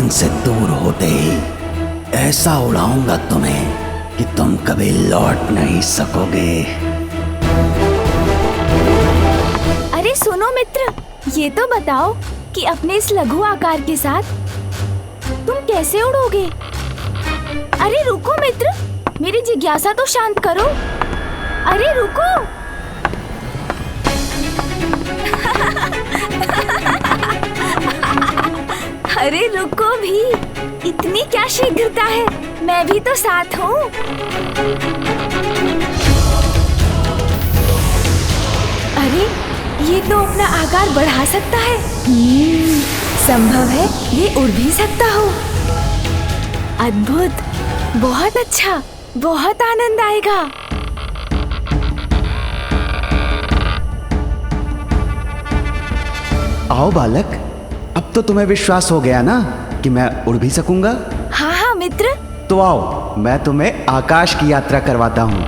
Speaker 5: पलंग से दूर होते ही ऐसा उड़ाऊंगा तुम्हें कि तुम कभी लौट नहीं सकोगे।
Speaker 1: अरे सुनो मित्र, ये तो बताओ कि अपने इस लघु आकार के साथ तुम कैसे उड़ोगे? अरे रुको मित्र, मेरी जिज्ञासा तो शांत करो। अरे रुको। अरे रुको भी, इतनी क्या शीघ्रता है? मैं भी तो साथ हूँ। अरे ये तो अपना आकार बढ़ा सकता है। संभव है ये उड़ भी सकता हो। अद्भुत, बहुत अच्छा, बहुत आनंद आएगा।
Speaker 5: आओ बालक, अब तो तुम्हें विश्वास हो गया ना कि मैं उड़ भी सकूंगा।
Speaker 1: हाँ हाँ मित्र।
Speaker 5: तो आओ, मैं तुम्हें आकाश की यात्रा करवाता हूँ।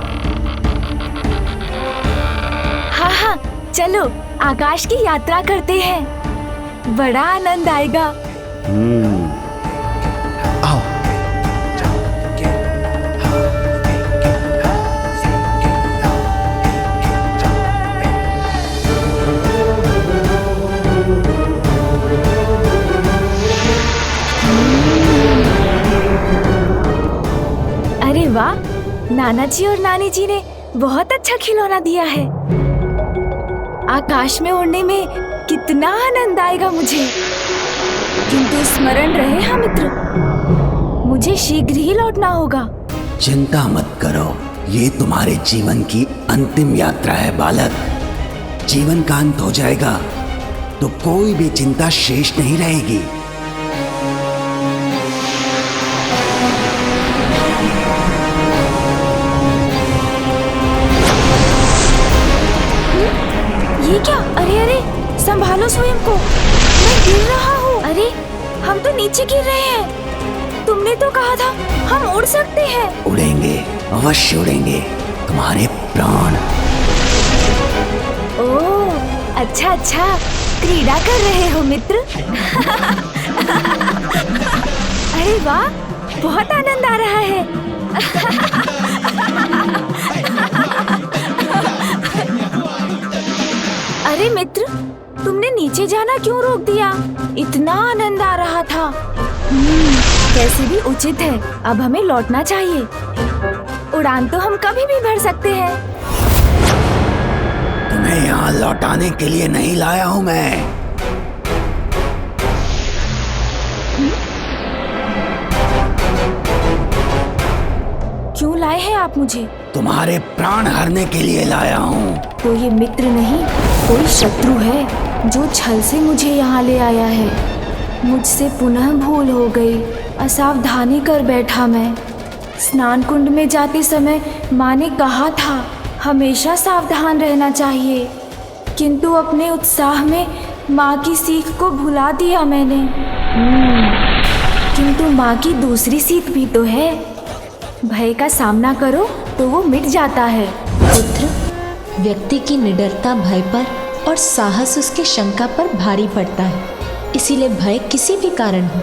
Speaker 1: हाँ हाँ, चलो आकाश की यात्रा करते हैं। बड़ा आनंद आएगा।
Speaker 5: आओ।
Speaker 1: अरे वाह, नाना जी और नानी जी ने बहुत अच्छा खिलौना दिया है। आकाश में उड़ने में कितना आनंद आएगा मुझे। किंतु स्मरण रहे हाँ मित्र, मुझे शीघ्र ही लौटना होगा।
Speaker 5: चिंता मत करो, ये तुम्हारे जीवन की अंतिम यात्रा है बालक। जीवन का अंत हो जाएगा तो कोई भी चिंता शेष नहीं रहेगी।
Speaker 1: ये क्या? अरे अरे, संभालो स्वयं को, मैं गिर रहा हूँ। अरे हम तो नीचे गिर रहे हैं। तुमने तो कहा था हम उड़ सकते हैं।
Speaker 5: उड़ेंगे, अवश्य उड़ेंगे, तुम्हारे प्राण।
Speaker 1: ओह अच्छा अच्छा, क्रीड़ा कर रहे हो मित्र। अरे वाह, बहुत आनंद आ रहा है। अरे मित्र, तुमने नीचे जाना क्यों रोक दिया? इतना आनंद आ रहा था। कैसे भी उचित है, अब हमें लौटना चाहिए। उड़ान तो हम कभी भी भर सकते हैं।
Speaker 5: तुम्हें यहाँ लौटाने के लिए नहीं लाया हूँ मैं।
Speaker 1: क्यों लाए हैं आप मुझे?
Speaker 5: तुम्हारे प्राण हरने के लिए लाया हूँ।
Speaker 1: तो ये मित्र नहीं, कोई शत्रु है जो छल से मुझे यहाँ ले आया है। मुझसे पुनः भूल हो गई, असावधानी कर बैठा मैं। स्नान कुंड में जाते समय माँ ने कहा था हमेशा सावधान रहना चाहिए, किंतु अपने उत्साह में माँ की सीख को भुला दिया मैंने। किंतु माँ की दूसरी सीख भी तो है, भय का सामना करो तो वो मिट जाता है।
Speaker 3: पुत्र, व्यक्ति की निडरता भय पर और साहस उसके शंका पर भारी पड़ता है। इसीलिए भय किसी भी कारण हो,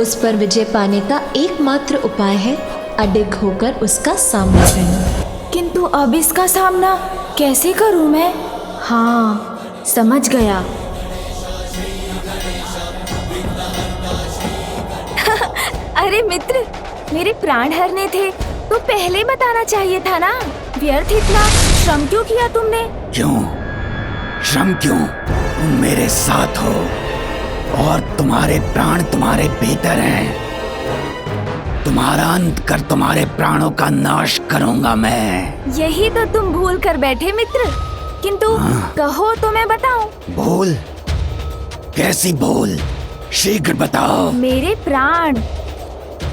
Speaker 3: उस पर विजय पाने का एकमात्र उपाय है अडिग होकर उसका सामना करना।
Speaker 1: किंतु अब इसका सामना कैसे करूं मैं? हाँ, समझ गया। अरे मित्र, मेरे प्राण हरने थे तो पहले बताना चाहिए था ना। व्यर्थ इतना श्रम क्यों किया तुमने?
Speaker 5: क्यों श्रम क्यों? तुम मेरे साथ हो और तुम्हारे प्राण तुम्हारे भीतर हैं। तुम्हारा अंत कर तुम्हारे प्राणों का नाश करूंगा मैं।
Speaker 1: यही तो तुम भूल कर बैठे मित्र। किंतु कहो तो मैं बताऊं।
Speaker 5: भूल? कैसी भूल? शीघ्र बताओ।
Speaker 1: मेरे प्राण,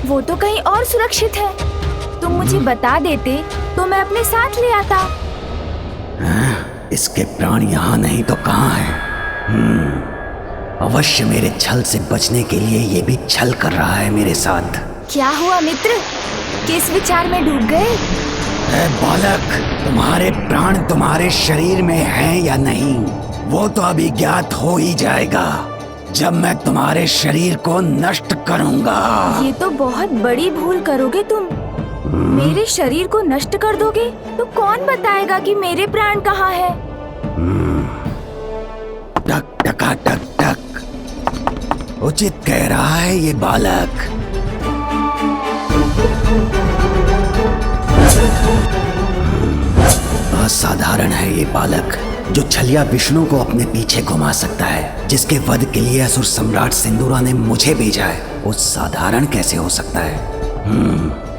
Speaker 1: वो तो कहीं और सुरक्षित है। तुम मुझे बता देते तो मैं अपने साथ ले आता।
Speaker 5: इसके प्राण यहाँ नहीं तो कहाँ है? अवश्य मेरे छल से बचने के लिए ये भी छल कर रहा है मेरे साथ।
Speaker 1: क्या हुआ मित्र? किस विचार में डूब गए?
Speaker 5: बालक, तुम्हारे प्राण तुम्हारे शरीर में हैं या नहीं, वो तो अभी ज्ञात हो ही जाएगा जब मैं तुम्हारे शरीर को नष्ट करूंगा।
Speaker 1: ये तो बहुत बड़ी भूल करोगे तुम। मेरे शरीर को नष्ट कर दोगे तो कौन बताएगा कि मेरे प्राण कहाँ है?
Speaker 5: टक टका टक टक, उचित कह रहा है ये बालक। असाधारण है ये बालक, जो छलिया विष्णु को अपने पीछे घुमा सकता है, जिसके वध के लिए असुर सम्राट सिंदूरा ने मुझे भेजा है। वो साधारण कैसे हो सकता है?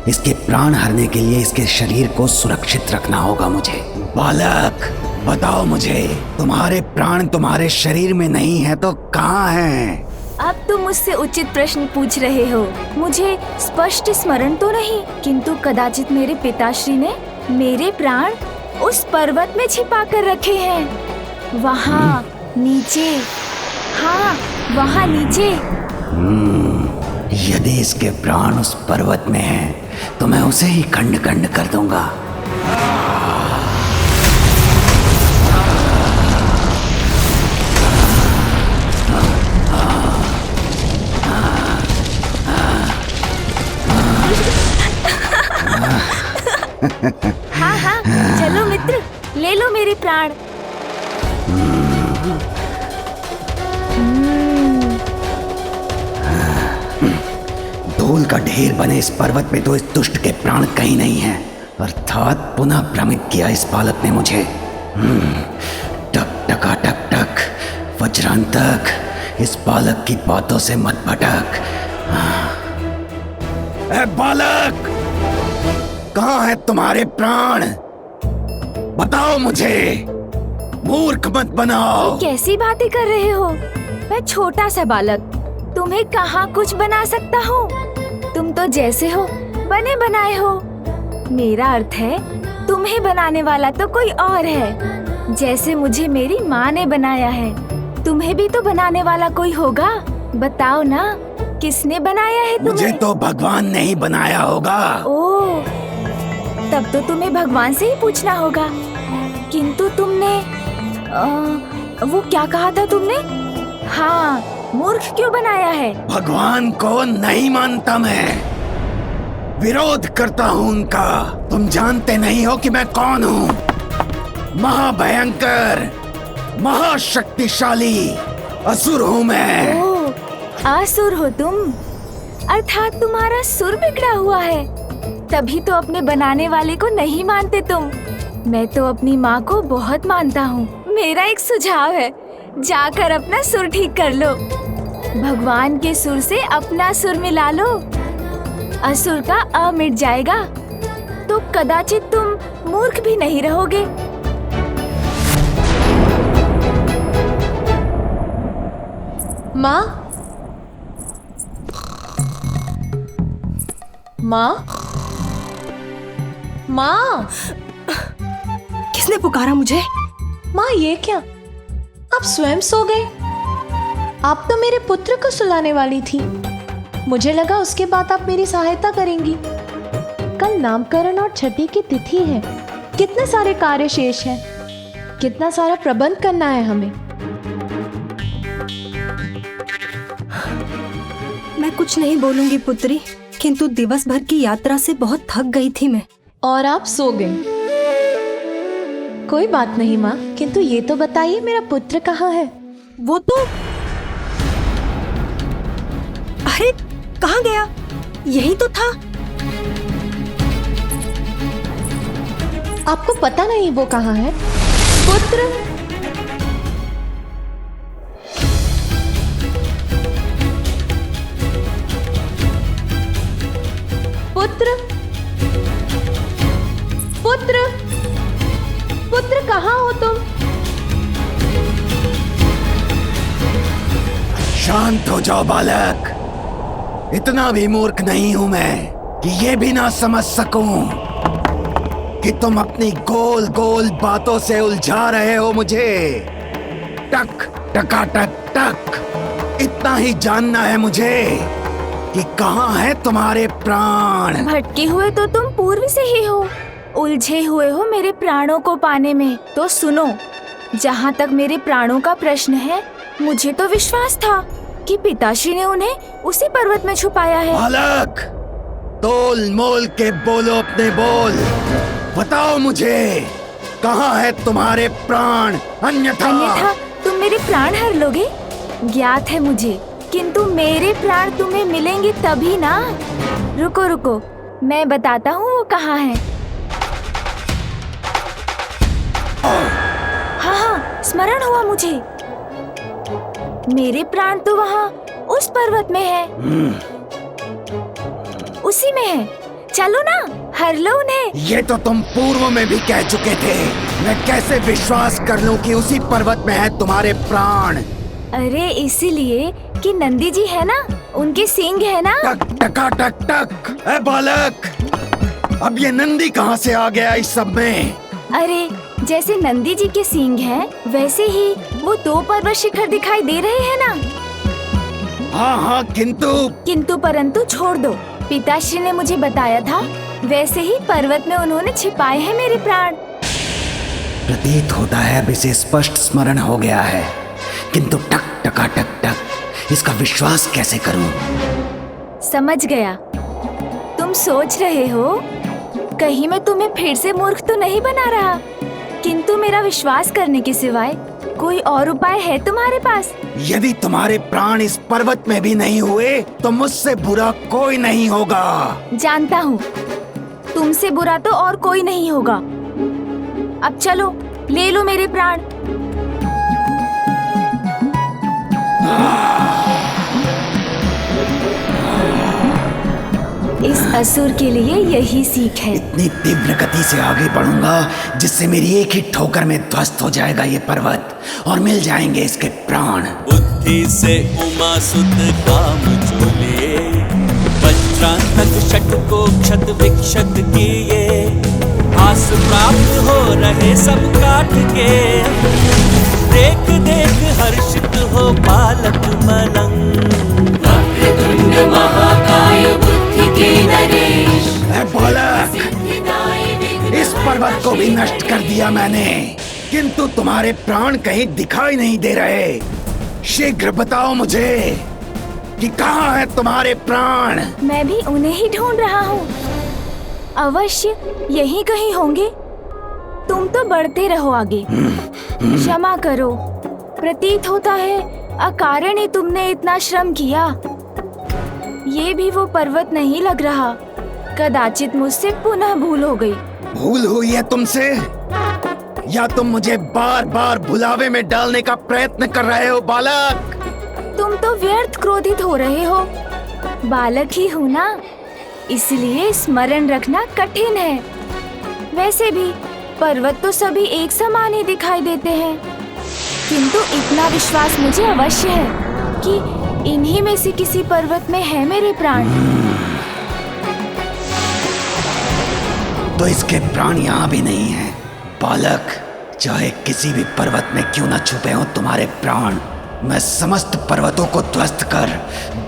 Speaker 5: इसके प्राण हरने के लिए इसके शरीर को सुरक्षित रखना होगा मुझे। बालक, बताओ मुझे, तुम्हारे प्राण तुम्हारे शरीर में नहीं है तो कहाँ हैं?
Speaker 1: अब तुम मुझसे उचित प्रश्न पूछ रहे हो। मुझे स्पष्ट स्मरण तो नहीं, किंतु कदाचित मेरे पिताश्री ने मेरे प्राण उस पर्वत में छिपा कर रखे हैं। वहाँ नीचे, हाँ वहाँ नीचे।
Speaker 5: यदि इसके प्राण उस पर्वत में हैं, तो मैं उसे ही खंड खंड कर दूंगा।
Speaker 1: हाँ हाँ, चलो मित्र, ले लो मेरे प्राण।
Speaker 5: धूल का ढेर बने इस पर्वत में तो इस दुष्ट के प्राण कहीं नहीं हैं। अर्थात पुनः भ्रमित किया इस बालक ने मुझे। टक टका टक टक, वज्रांतक, इस बालक की बातों से मत भटक। ए बालक, कहाँ है तुम्हारे प्राण? बताओ मुझे, मूर्ख मत बनाओ।
Speaker 1: कैसी बातें कर रहे हो? मैं छोटा सा बालक, तुम्हें कहाँ कुछ बना सकता हूँ? तुम तो जैसे हो बने बनाए हो। मेरा अर्थ है, तुम्हें बनाने वाला तो कोई और है। जैसे मुझे मेरी माँ ने बनाया है, तुम्हें भी तो बनाने वाला कोई होगा। बताओ ना, किसने बनाया है तुम्हें?
Speaker 5: मुझे तो भगवान ने ही बनाया होगा।
Speaker 1: ओह, तब तो तुम्हें भगवान से ही पूछना होगा। किंतु तुमने वो क्या कहा था तुमने? हाँ, मूर्ख क्यों बनाया है?
Speaker 5: भगवान को नहीं मानता मैं, विरोध करता हूँ उनका। तुम जानते नहीं हो कि मैं कौन हूँ? महाभयंकर, महाशक्तिशाली असुर हूँ मैं।
Speaker 1: ओह, असुर हो तुम? अर्थात तुम्हारा सुर बिगड़ा हुआ है, तभी तो अपने बनाने वाले को नहीं मानते तुम। मैं तो अपनी माँ को बहुत मानता हूँ। मेरा एक सुझाव है, जाकर अपना सुर ठीक कर लो। भगवान के सुर से अपना सुर मिला लो, असुर का अ मिट जाएगा, तो कदाचित तुम मूर्ख भी नहीं रहोगे।
Speaker 3: माँ, माँ, माँ,
Speaker 13: किसने पुकारा मुझे?
Speaker 3: माँ, ये क्या? आप स्वयं सो गए? आप तो मेरे पुत्र को सुलाने वाली थी। मुझे लगा उसके बाद आप मेरी सहायता करेंगी। कल नामकरण और छठी की तिथि है, कितने सारे कार्य शेष हैं, कितना सारा प्रबंध करना है हमें।
Speaker 13: मैं कुछ नहीं बोलूंगी पुत्री, किंतु दिवस भर की यात्रा से बहुत थक गई थी मैं।
Speaker 3: और आप सो गई। कोई बात नहीं माँ, किंतु ये तो बताइए मेरा पुत्र कहाँ है?
Speaker 13: वो तो, अरे कहाँ गया? यही तो था।
Speaker 3: आपको पता नहीं वो कहाँ है? पुत्र, पुत्र, पुत्र, पुत्र कहाँ हो तुम?
Speaker 5: शांत हो जाओ बालक, इतना भी मूर्ख नहीं हूं मैं कि ये भी ना समझ सकूं कि तुम अपनी गोल गोल बातों से उलझा रहे हो मुझे। टक टका टक टक, इतना ही जानना है मुझे कि कहाँ है तुम्हारे प्राण।
Speaker 1: भटके हुए तो तुम पूर्व से ही हो, उलझे हुए हो मेरे प्राणों को पाने में। तो सुनो, जहाँ तक मेरे प्राणों का प्रश्न है, मुझे तो विश्वास था कि पिताश्री ने उन्हें उसी पर्वत में छुपाया है।
Speaker 5: बालक, तोल मोल के बोलो अपने बोल। बताओ मुझे, कहाँ है तुम्हारे प्राण? अन्यथा
Speaker 1: तुम मेरे प्राण हर लोगे? ज्ञात है मुझे, किंतु मेरे प्राण तुम्हें मिलेंगे तभी ना। रुको रुको, मैं बताता हूँ वो कहाँ है। हाँ, स्मरण हुआ मुझे। मेरे प्राण तो वहाँ उस पर्वत में है, उसी में है। चलो ना, हर लो उन्हें।
Speaker 5: ये तो तुम पूर्व में भी कह चुके थे। मैं कैसे विश्वास कर लूं कि उसी पर्वत में है तुम्हारे प्राण?
Speaker 1: अरे इसीलिए कि नंदी जी है ना, उनके सींग है ना।
Speaker 5: टक टका टक टक। ए बालक, अब ये नंदी कहाँ से आ गया इस सब में?
Speaker 1: अरे जैसे नंदी जी के सींग हैं, वैसे ही वो 2 पर्वत शिखर दिखाई दे रहे हैं ना।
Speaker 5: हाँ हाँ,
Speaker 1: किंतु परंतु छोड़ दो। पिताश्री ने मुझे बताया था, वैसे ही पर्वत में उन्होंने छिपाए हैं मेरे प्राण।
Speaker 5: प्रतीत होता है अब इसे स्पष्ट स्मरण हो गया है, किंतु टक टका टक टक, इसका विश्वास कैसे करूं?
Speaker 1: समझ गया, तुम सोच रहे हो कहीं मैं तुम्हें फिर से मूर्ख तो नहीं बना रहा, किंतु मेरा विश्वास करने के सिवाय कोई और उपाय है तुम्हारे पास?
Speaker 5: यदि तुम्हारे प्राण इस पर्वत में भी नहीं हुए तो मुझसे बुरा कोई नहीं होगा।
Speaker 1: जानता हूँ, तुमसे बुरा तो और कोई नहीं होगा। अब चलो, ले लो मेरे प्राण। इस असुर के लिए यही सीख है।
Speaker 5: इतनी तीव्र गति से आगे बढ़ूंगा जिससे मेरी एक ही ठोकर में ध्वस्त हो जाएगा ये पर्वत और मिल जाएंगे इसके प्राण।
Speaker 11: बुद्धि से उमा सुत काम चोले, वज्रांतक शठ को क्षत विक्षत किए, आस प्राप्त हो रहे सब काट के, देख देख हर्षित हो बालक मलंग। वक्रतुंड महाकाय बुद्धि के नरेश।
Speaker 5: बालक, इस पर्वत को भी नष्ट कर दिया मैंने, किंतु तुम्हारे प्राण कहीं दिखाई नहीं दे रहे। शीघ्र बताओ मुझे कि कहाँ है तुम्हारे प्राण?
Speaker 1: मैं भी उन्हें ही ढूंढ रहा हूँ। अवश्य यहीं कहीं होंगे। तुम तो बढ़ते रहो आगे। क्षमा करो, प्रतीत होता है अकारण ही तुमने इतना श्रम किया। ये भी वो पर्वत नहीं लग रहा। कदाचित मुझसे पुनः भूल हो गई।
Speaker 5: भूल हुई है तुमसे, या तुम मुझे बार बार भुलावे में डालने का प्रयत्न कर रहे हो बालक?
Speaker 1: तुम तो व्यर्थ क्रोधित हो रहे हो। बालक ही हूँ ना, इसलिए स्मरण रखना कठिन है। वैसे भी पर्वत तो सभी एक समान ही दिखाई देते हैं, किंतु इतना विश्वास मुझे अवश्य है कि इन्हीं में से किसी पर्वत में है मेरे प्राण।
Speaker 5: तो इसके प्राण यहाँ भी नहीं हैं। बालक, चाहे किसी भी पर्वत में क्यों न छुपे हो तुम्हारे प्राण, मैं समस्त पर्वतों को ध्वस्त कर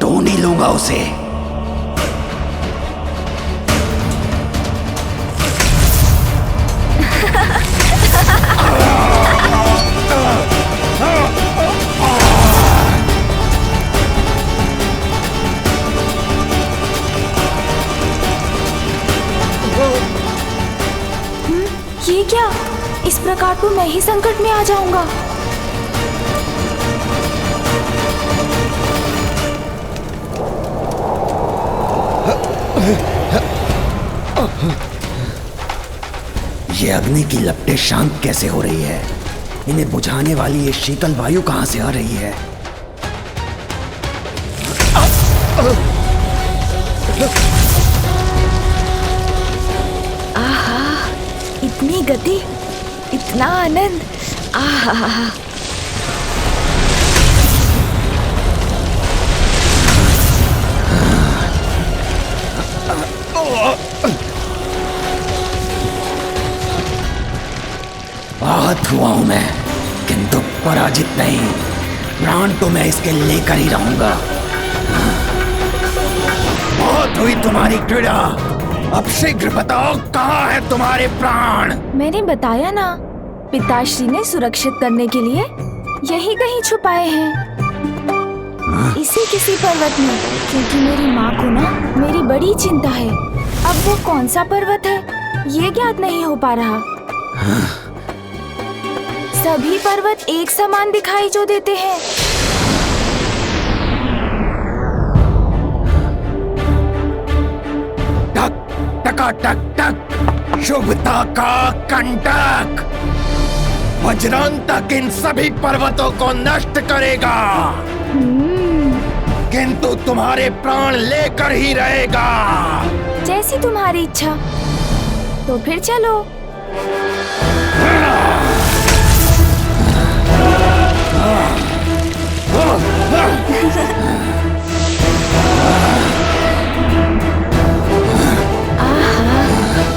Speaker 5: ढूंढ ही लूंगा उसे।
Speaker 1: ये क्या? इस प्रकार तो मैं ही संकट में आ जाऊंगा।
Speaker 5: ये अग्नि की लपटें शांत कैसे हो रही है? इन्हें बुझाने वाली ये शीतल वायु कहाँ से आ रही है?
Speaker 1: आहा, इतनी गति, इतना आनंद। आहा,
Speaker 5: आहत हुआ हूं मैं, किंतु पराजित नहीं। प्राण तो मैं इसके लेकर ही रहूंगा। बहुत हुई तुम्हारी क्रीड़ा, अब शीघ्र बताओ कहाँ है तुम्हारे प्राण?
Speaker 1: मैंने बताया ना, पिताश्री ने सुरक्षित करने के लिए यही कहीं छुपाए हैं। इसी किसी पर्वत में, क्योंकि मेरी माँ को ना मेरी बड़ी चिंता है। अब वो कौन सा पर्वत है ये ज्ञात नहीं हो पा रहा। सभी पर्वत एक समान दिखाई जो देते हैं।
Speaker 5: टक टक शुभता का कंटक वज्रांतक इन सभी पर्वतों को नष्ट करेगा, किंतु तुम्हारे प्राण लेकर ही रहेगा।
Speaker 1: जैसी तुम्हारी इच्छा। तो फिर चलो।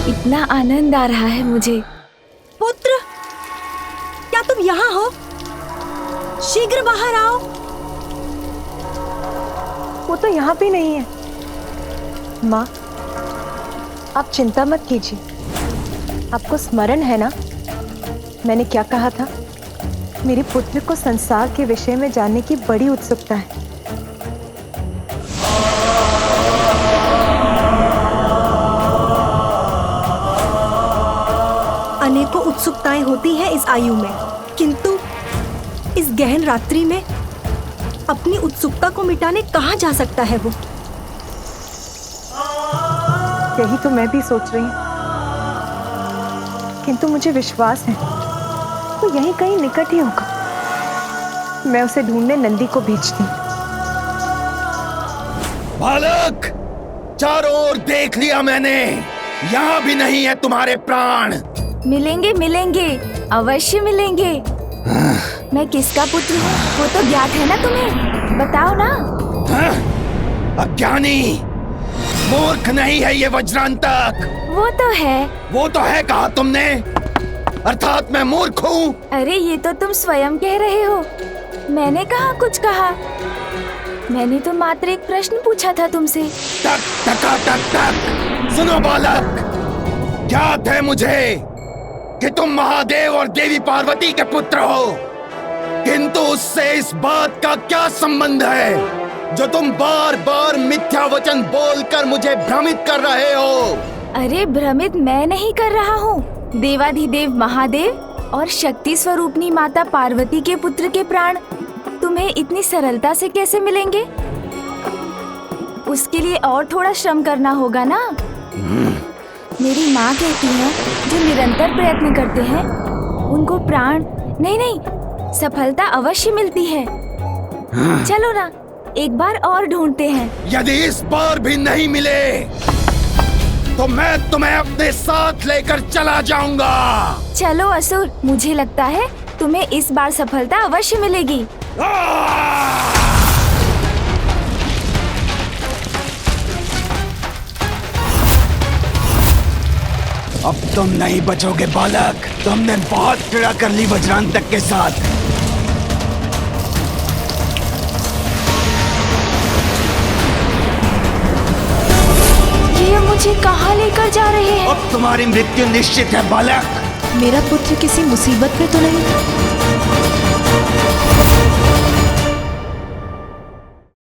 Speaker 1: इतना आनंद आ रहा है मुझे।
Speaker 13: पुत्र, क्या तुम यहाँ हो? शीघ्र बाहर आओ।
Speaker 20: वो तो यहाँ भी नहीं है। माँ, आप चिंता मत कीजिए। आपको स्मरण है ना मैंने क्या कहा था? मेरे पुत्र को संसार के विषय में जानने की बड़ी उत्सुकता है।
Speaker 13: अनेकों उत्सुकताएं होती हैं इस आयु में, किंतु इस गहन रात्रि में अपनी उत्सुकता को मिटाने कहाँ जा सकता है वो?
Speaker 20: यही तो मैं भी सोच रही हूँ, किंतु मुझे विश्वास है वो यहीं कहीं निकट ही होगा। मैं उसे ढूंढने नंदी को भेजती हूँ।
Speaker 5: बालक, चारों ओर देख लिया मैंने, यहाँ भी नहीं है तुम्हारे प्राण।
Speaker 1: मिलेंगे मिलेंगे, अवश्य मिलेंगे। मैं किसका पुत्र हूँ वो तो ज्ञात है ना तुम्हें, बताओ ना।
Speaker 5: अज्ञानी, मूर्ख नहीं है ये वज्रांतक।
Speaker 1: वो तो है
Speaker 5: कहा तुमने? अर्थात मैं मूर्ख हूँ?
Speaker 1: अरे ये तो तुम स्वयं कह रहे हो, मैंने कहा कुछ कहा। मैंने तो मात्र एक प्रश्न पूछा था तुमसे।
Speaker 5: टक टका टक टक। सुनो बालक, ज्ञात है मुझे कि तुम महादेव और देवी पार्वती के पुत्र हो, किंतु उससे इस बात का क्या संबंध है जो तुम बार बार मिथ्या वचन बोलकर मुझे भ्रमित कर रहे हो?
Speaker 1: अरे भ्रमित मैं नहीं कर रहा हूँ। देवाधिदेव महादेव और शक्ति स्वरूपनी माता पार्वती के पुत्र के प्राण तुम्हें इतनी सरलता से कैसे मिलेंगे? उसके लिए और थोड़ा श्रम करना होगा ना। मेरी माँ कहती है जो निरंतर प्रयत्न करते हैं उनको प्राण नहीं सफलता अवश्य मिलती है। चलो ना, एक बार और ढूंढते हैं।
Speaker 5: यदि इस बार भी नहीं मिले तो मैं तुम्हें अपने साथ लेकर चला जाऊंगा।
Speaker 1: चलो असुर, मुझे लगता है तुम्हें इस बार सफलता अवश्य मिलेगी।
Speaker 5: अब तुम नहीं बचोगे बालक, तुमने बहुत पीड़ा कर ली वज्रांतक के साथ।
Speaker 1: ये मुझे कहाँ लेकर जा रहे हैं?
Speaker 5: अब तुम्हारी मृत्यु निश्चित है बालक।
Speaker 3: मेरा पुत्र किसी मुसीबत में तो नहीं?